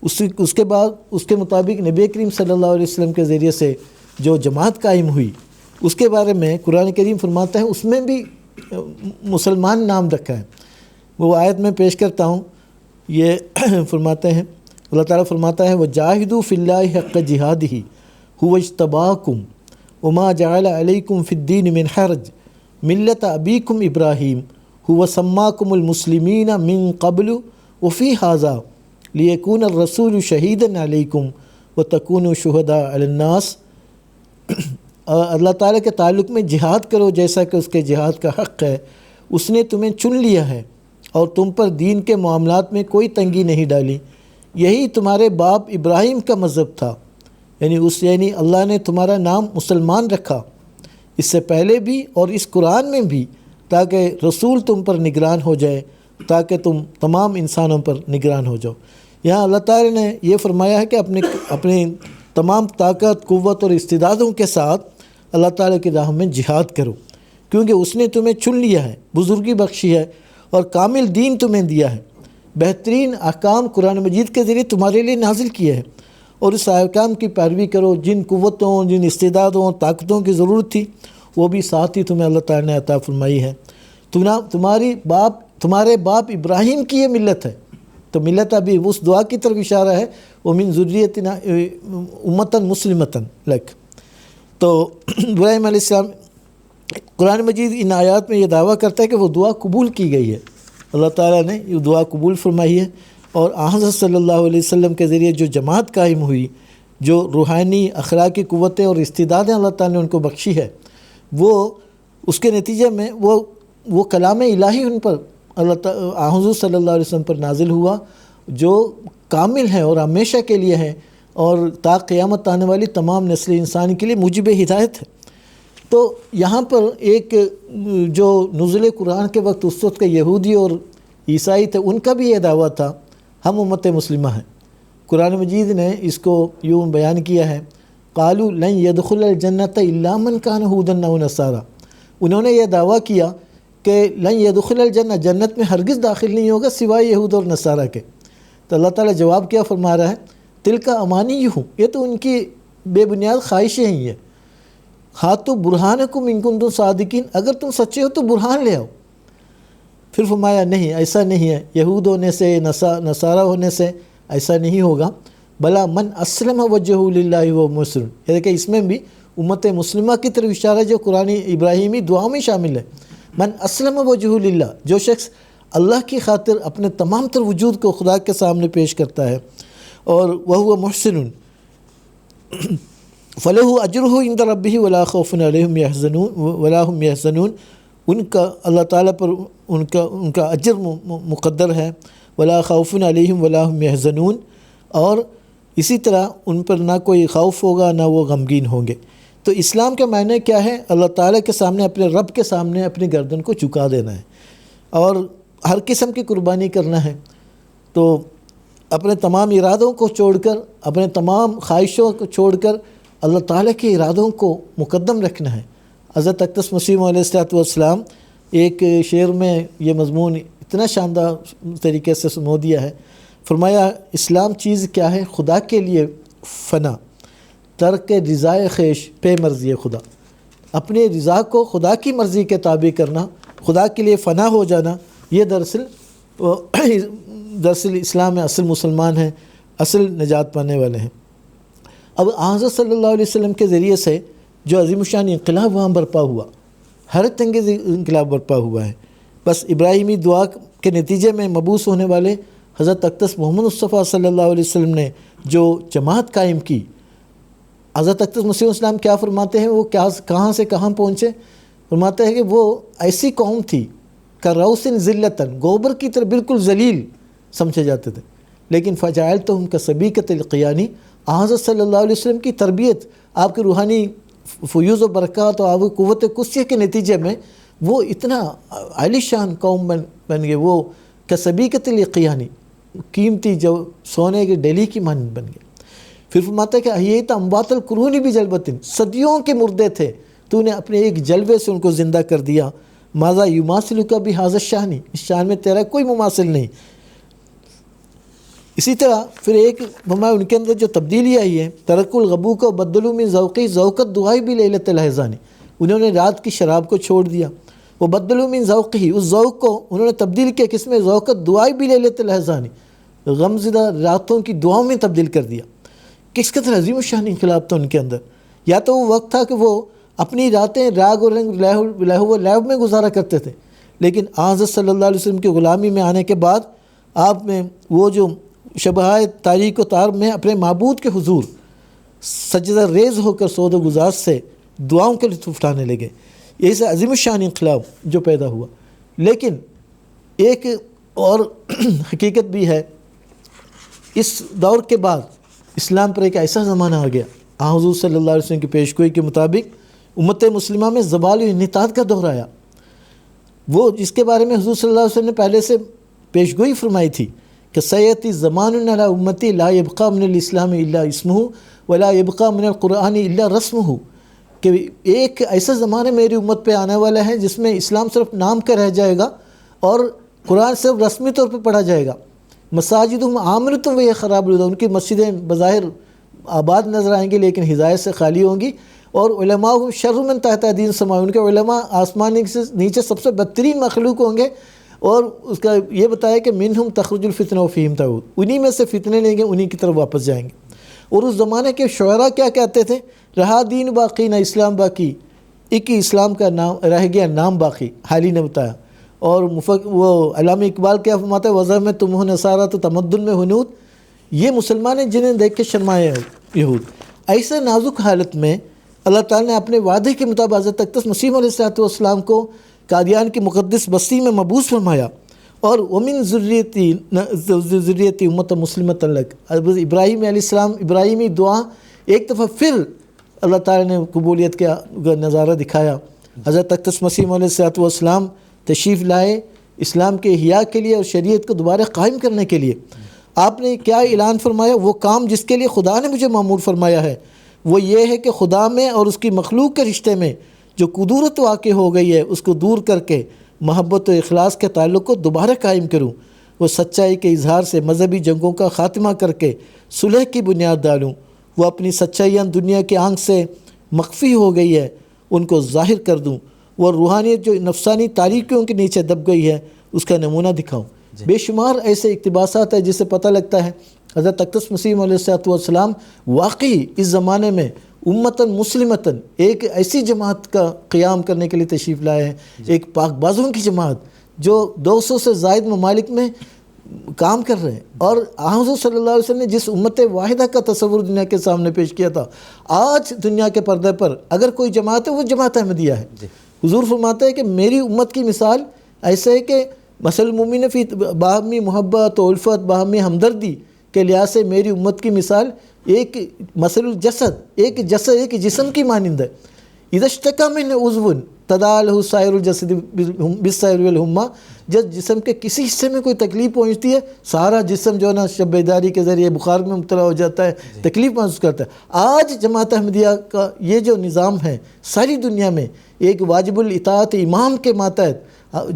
اس کے بعد اس کے مطابق نبی کریم صلی اللہ علیہ وسلم کے ذریعے سے جو جماعت قائم ہوئی اس کے بارے میں قرآن کریم فرماتا ہے اس میں بھی مسلمان نام رکھا ہے۔ وہ آیت میں پیش کرتا ہوں، یہ فرماتے ہیں، اللہ تعالیٰ فرماتا ہے وَجَاهِدُوا فِي اللَّهِ حَقَّ جِهَادِهِ هُوَ اجْتَبَاكُمْ وَمَا جَعَلَ عَلَيْكُمْ فِي الدِّينِ مِنْ حَرَجٍ مِلَّةَ أَبِيكُمْ إِبْرَاهِيمَ هُوَ سَمَّاكُمُ الْمُسْلِمِينَ مِنْ قَبْلُ وَفِي هَذَا لِيَكُونَ الرَّسُولُ شَهِيدًا عَلَيْكُمْ وَتَكُونُوا شُهَدَاءَ عَلَى النَّاسِ۔ اللہ تعالیٰ کے تعلق میں جہاد کرو جیسا کہ اس کے جہاد کا حق ہے، اس نے تمہیں چن لیا ہے اور تم پر دین کے معاملات میں کوئی تنگی نہیں ڈالی، یہی تمہارے باپ ابراہیم کا مذہب تھا، یعنی اللہ نے تمہارا نام مسلمان رکھا اس سے پہلے بھی اور اس قرآن میں بھی تاکہ رسول تم پر نگران ہو جائے، تاکہ تم تمام انسانوں پر نگران ہو جاؤ۔ یہاں اللہ تعالیٰ نے یہ فرمایا ہے کہ اپنے تمام طاقت قوت اور استعدادوں کے ساتھ اللہ تعالیٰ کی راہ میں جہاد کرو، کیونکہ اس نے تمہیں چن لیا ہے، بزرگی بخشی ہے اور کامل دین تمہیں دیا ہے، بہترین احکام قرآن مجید کے ذریعے تمہارے لیے نازل کیا ہے، اور اس احکام کی پیروی کرو۔ جن قوتوں، جن استعدادوں، طاقتوں کی ضرورت تھی وہ بھی ساتھ ہی تمہیں اللہ تعالیٰ نے عطا فرمائی ہے۔ تمہارے باپ ابراہیم کی یہ ملت ہے، تو ملت ابھی اس دعا کی طرف اشارہ ہے وَمِن ذُرِّيَّتِنَا أُمَّةً مُسْلِمَةً لَكَ۔ تو ابراہیم علیہ السلام، قرآن مجید ان آیات میں یہ دعویٰ کرتا ہے کہ وہ دعا قبول کی گئی ہے، اللہ تعالیٰ نے یہ دعا قبول فرمائی ہے، اور حضرت صلی اللہ علیہ وسلم کے ذریعے جو جماعت قائم ہوئی، جو روحانی اخلاقی قوتیں اور استعدادیں اللہ تعالیٰ نے ان کو بخشی ہے، وہ اس کے نتیجے میں وہ کلام الہی ان پر حضور صلی اللہ علیہ وسلم پر نازل ہوا جو کامل ہے اور ہمیشہ کے لیے ہے اور تا قیامت آنے والی تمام نسل انسان کے لیے موجب ہدایت ہے۔ تو یہاں پر ایک جو نزول قرآن کے وقت اس وقت کے یہودی اور عیسائی تھے، ان کا بھی یہ دعویٰ تھا ہم امت مسلمہ ہیں۔ قرآن مجید نے اس کو یوں بیان کیا ہے، قالوا لن يدخل الجنت الا من كان هودا او نصارى، انہوں نے یہ دعویٰ کیا کہ لن يدخل الجنہ، جنت میں ہرگز داخل نہیں ہوگا سوائے یہود اور نصارہ کے۔ تو اللہ تعالیٰ جواب کیا فرما رہا ہے، تلک امانیہم، یہ تو ان کی بے بنیاد خواہشیں ہی ہیں، ہاتو برہانکم ان کنتم صادقین، اگر تم سچے ہو تو برہان لے آؤ۔ پھر فرمایا نہیں، ایسا نہیں ہے، یہود ہونے سے نصارہ ہونے سے ایسا نہیں ہوگا، بلا من اسلم وجہہ للہ و مسلم، یہ دیکھیں اس میں بھی امت مسلمہ کی طرف اشارہ جو قرآن ابراہیمی دعا میں شامل ہے، من اسلم وجہہ للہ، جو شخص اللہ کی خاطر اپنے تمام تر وجود کو خدا کے سامنے پیش کرتا ہے، اور وہو محسن فلہ اجرہ عند ربہ ولا خوف علیہم ولا ہم یحزنون، ان کا اللہ تعالیٰ پر ان کا اجر مقدر ہے، ولا خوف علیہم ولا ہم یحزنون، اور اسی طرح ان پر نہ کوئی خوف ہوگا نہ وہ غمگین ہوں گے۔ تو اسلام کا معنی کیا ہے؟ اللہ تعالیٰ کے سامنے، اپنے رب کے سامنے اپنی گردن کو جھکا دینا ہے اور ہر قسم کی قربانی کرنا ہے۔ تو اپنے تمام ارادوں کو چھوڑ کر، اپنے تمام خواہشوں کو چھوڑ کر اللہ تعالیٰ کے ارادوں کو مقدم رکھنا ہے۔ حضرت اقدس مسیح علیہ السلام ایک شعر میں یہ مضمون اتنا شاندار طریقے سے سمو دیا ہے، فرمایا اسلام چیز کیا ہے؟ خدا کے لیے فنا، ترک رضائے خویش پہ مرضی خدا، اپنی رضا کو خدا کی مرضی کے تابع کرنا، خدا کے لیے فنا ہو جانا، یہ دراصل اسلام میں اصل مسلمان ہیں، اصل نجات پانے والے ہیں۔ اب حضرت صلی اللہ علیہ وسلم کے ذریعے سے جو عظیم الشان انقلاب وہاں برپا ہوا، حیرت انگیز انقلاب برپا ہوا ہے، بس ابراہیمی دعا کے نتیجے میں مبعوث ہونے والے حضرت اقدس محمد مصطفیٰ صلی اللہ علیہ وسلم نے جو جماعت قائم کی، حضرت اقدس مسیح السلام کیا فرماتے ہیں، وہ کہاں سے کہاں پہنچے؟ فرماتے ہیں کہ وہ ایسی قوم تھی کروسن ذلتن، گوبر کی طرح بالکل ذلیل سمجھے جاتے تھے، لیکن فجعلتہم کسبیکۃ القیانی، حضرت صلی اللہ علیہ وسلم کی تربیت، آپ کی روحانی فیوز و برکات اور آپ کی قوت قدسیہ کے نتیجے میں وہ اتنا عالی شان قوم بن گئے، وہ کسبیکۃ القیانی، قیمتی جو سونے کے ڈیلی کی مانند بن گئے۔ پھر فرماتا ہے کہ احییت اموات القرون بجلبۃ، صدیوں کے مردے تھے، تو نے اپنے ایک جلوے سے ان کو زندہ کر دیا، ماذا یماثلک بہذا الشان، اس شان میں تیرا کوئی مماثل نہیں۔ اسی طرح پھر ایک فرمایا ان کے اندر جو تبدیلی آئی ہے، ترک الغبو کو بدلو من ذوقی ذوقت دعائی بھی لیلۃ الحزانی، انہوں نے رات کی شراب کو چھوڑ دیا، وہ بدلو من ذوقی، اس ذوق کو انہوں نے تبدیل کیا کس میں؟ ذوقت دعائی بھی لیلۃ الحزانی، غمزدہ راتوں کی دعاؤں میں تبدیل کر دیا۔ کس قدر عظیم الشان انقلاب تھا ان کے اندر۔ یا تو وہ وقت تھا کہ وہ اپنی راتیں راگ اور رنگ لہو و لعب میں گزارا کرتے تھے، لیکن حضرت صلی اللہ علیہ وسلم کی غلامی میں آنے کے بعد آپ میں وہ جو شبہائے تاریک و تار میں اپنے معبود کے حضور سجدہ ریز ہو کر سود و گزار سے دعاؤں کے لطف اٹھانے لگے، یہی سے عظیم الشان انقلاب جو پیدا ہوا۔ لیکن ایک اور حقیقت بھی ہے، اس دور کے بعد اسلام پر ایک ایسا زمانہ آ گیا، حضور صلی اللہ علیہ وسلم کی پیشگوئی کے مطابق امت مسلمہ میں زوال و انحطاط کا دور آیا، وہ جس کے بارے میں حضور صلی اللہ علیہ وسلم نے پہلے سے پیشگوئی فرمائی تھی کہ سیأتی زمان علی امتی لا یبقى من الاسلام الا اسمہ ولا یبقى من القرآن الا رسمہ، کہ ایک ایسا زمانہ میری امت پہ آنے والا ہے جس میں اسلام صرف نام کا رہ جائے گا اور قرآن صرف رسمی طور پہ پڑھا جائے گا۔ مساجدہم عامرۃ و ہی خراب، ان کی مسجدیں بظاہر آباد نظر آئیں گی لیکن ہدایت سے خالی ہوں گی، اور علماء شر من تحت ایدی السماء، ان کے علماء آسمان سے نیچے سب سے بدترین مخلوق ہوں گے، اور اس کا یہ بتایا کہ منہم تخرج الفتنہ وفیہم تعود، انہی میں سے فتنے لیں گے، انہی کی طرف واپس جائیں گے۔ اور اس زمانے کے شعراء کیا کہتے تھے؟ رہا دین باقی نہ اسلام باقی، ایک ہی اسلام کا نام رہ گیا، نام باقی، حالی نے بتایا۔ اور وہ علامہ اقبال کیا فرماتا ہے، وضع میں تم ہو نصارہ تو تمدن میں ہنود، یہ مسلمان ہیں جنہیں دیکھ کے شرمائے یہود۔ ایسے نازک حالت میں اللہ تعالیٰ نے اپنے وعدے کے مطابق حضرت اقدس مسیح علیہ السلام کو قادیان کی مقدس بستی میں مبعوث فرمایا، اور ومن ذریتی امت مسلمۃ لک، ابراہیم علیہ السلام ابراہیمی دعا ایک دفعہ پھر اللہ تعالیٰ نے قبولیت کا نظارہ دکھایا۔ حضرت اقدس مسیح علیہ السلام تشریف لائے اسلام کے احیاء کے لیے اور شریعت کو دوبارہ قائم کرنے کے لیے۔ آپ نے کیا اعلان فرمایا؟ وہ کام جس کے لیے خدا نے مجھے مأمور فرمایا ہے وہ یہ ہے کہ خدا میں اور اس کی مخلوق کے رشتے میں جو کدورت واقع ہو گئی ہے اس کو دور کر کے محبت و اخلاص کے تعلق کو دوبارہ قائم کروں، وہ سچائی کے اظہار سے مذہبی جنگوں کا خاتمہ کر کے صلح کی بنیاد ڈالوں، وہ اپنی سچائیاں دنیا کی آنکھ سے مخفی ہو گئی ہے ان کو ظاہر کر دوں، وہ روحانیت جو نفسانی تاریکیوں کے نیچے دب گئی ہے اس کا نمونہ دکھاؤں۔ بے شمار ایسے اقتباسات ہیں جس سے پتہ لگتا ہے حضرت اقدس مسیح علیہ السلام واقعی اس زمانے میں امتاً مسلمتاً ایک ایسی جماعت کا قیام کرنے کے لیے تشریف لائے ہیں، ایک پاک بازوں کی جماعت جو 200 سے زائد ممالک میں کام کر رہے ہیں، اور حضور صلی اللہ علیہ وسلم نے جس امت واحدہ کا تصور دنیا کے سامنے پیش کیا تھا، آج دنیا کے پردے پر اگر کوئی جماعت ہے وہ جماعت احمدیہ ہے۔ حضور فرماتے ہیں کہ میری امت کی مثال ایسے ہے کہ مثل المؤمن فی باہمی محبت و الفت باہمی ہمدردی کے لحاظ سے میری امت کی مثال ایک مثل الجسد، ایک جسم کی مانند ہے۔ اذا اشتکا من عضو تداعی له سائر الجسد بالسہر والحمى، جب جسم کے کسی حصے میں کوئی تکلیف پہنچتی ہے سارا جسم جو ہے نا شب بیداری کے ذریعے بخار میں مبتلا ہو جاتا ہے، تکلیف محسوس کرتا ہے۔ آج جماعت احمدیہ کا یہ جو نظام ہے ساری دنیا میں ایک واجب الاطاعت امام کے ماتحت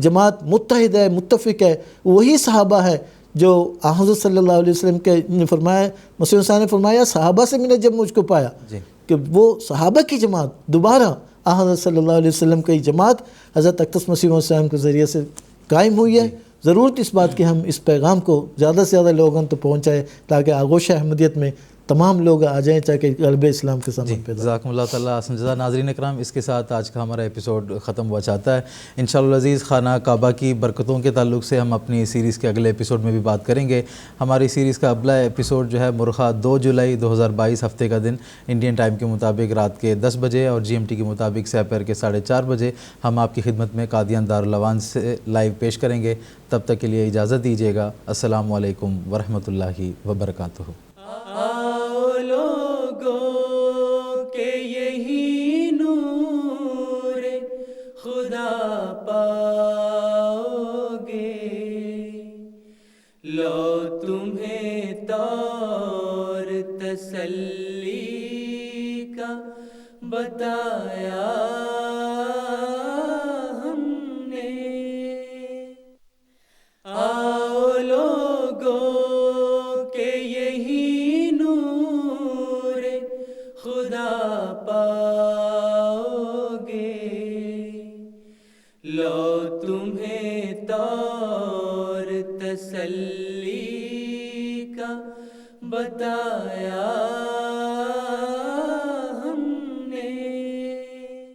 جماعت متحد ہے، متفق ہے، وہی صحابہ ہے جو حضرت صلی اللہ علیہ وسلم کے نے فرمایا، مسیح عیسیٰ نے فرمایا صحابہ سے میں نے جب مجھ کو پایا کہ وہ صحابہ کی جماعت دوبارہ حضرت صلی اللہ علیہ وسلم کی جماعت حضرت اقدس مسیح علیہ السلام کے ذریعے سے قائم ہوئی ہے۔ ضرورت اس بات کی ہم اس پیغام کو زیادہ سے زیادہ لوگوں تک پہنچائے تاکہ آغوش احمدیت میں تمام لوگ آ جائیں تاکہ غلب اسلام کے سامنے پیدا۔ جزاکم اللہ تعالیٰ حسن جزا۔ ناظرین اکرام، اس کے ساتھ آج کا ہمارا ایپیسوڈ ختم ہوا چاہتا ہے۔ انشاءاللہ عزیز خانہ کعبہ کی برکتوں کے تعلق سے ہم اپنی سیریز کے اگلے ایپیسوڈ میں بھی بات کریں گے۔ ہماری سیریز کا اگلا ایپیسوڈ جو ہے مرخہ 2 جولائی 2022 ہفتے کا دن انڈین ٹائم کے مطابق رات کے 10 بجے اور GMT کے مطابق سپہر کے 4:30 بجے ہم آپ کی خدمت میں قادیان دارالعوان سے لائیو پیش کریں گے۔ تب تک کے لیے اجازت دیجیے گا۔ السلام علیکم ورحمۃ اللہ وبرکاتہ۔ کہ یہی نور خدا پاؤ گے، لو تمہیں طور تسلی کا بتایا ہم نے، آؤ لوگوں کہ یہی نور خدا پاؤ گے، لو تمہیں طور تسلی کا بتایا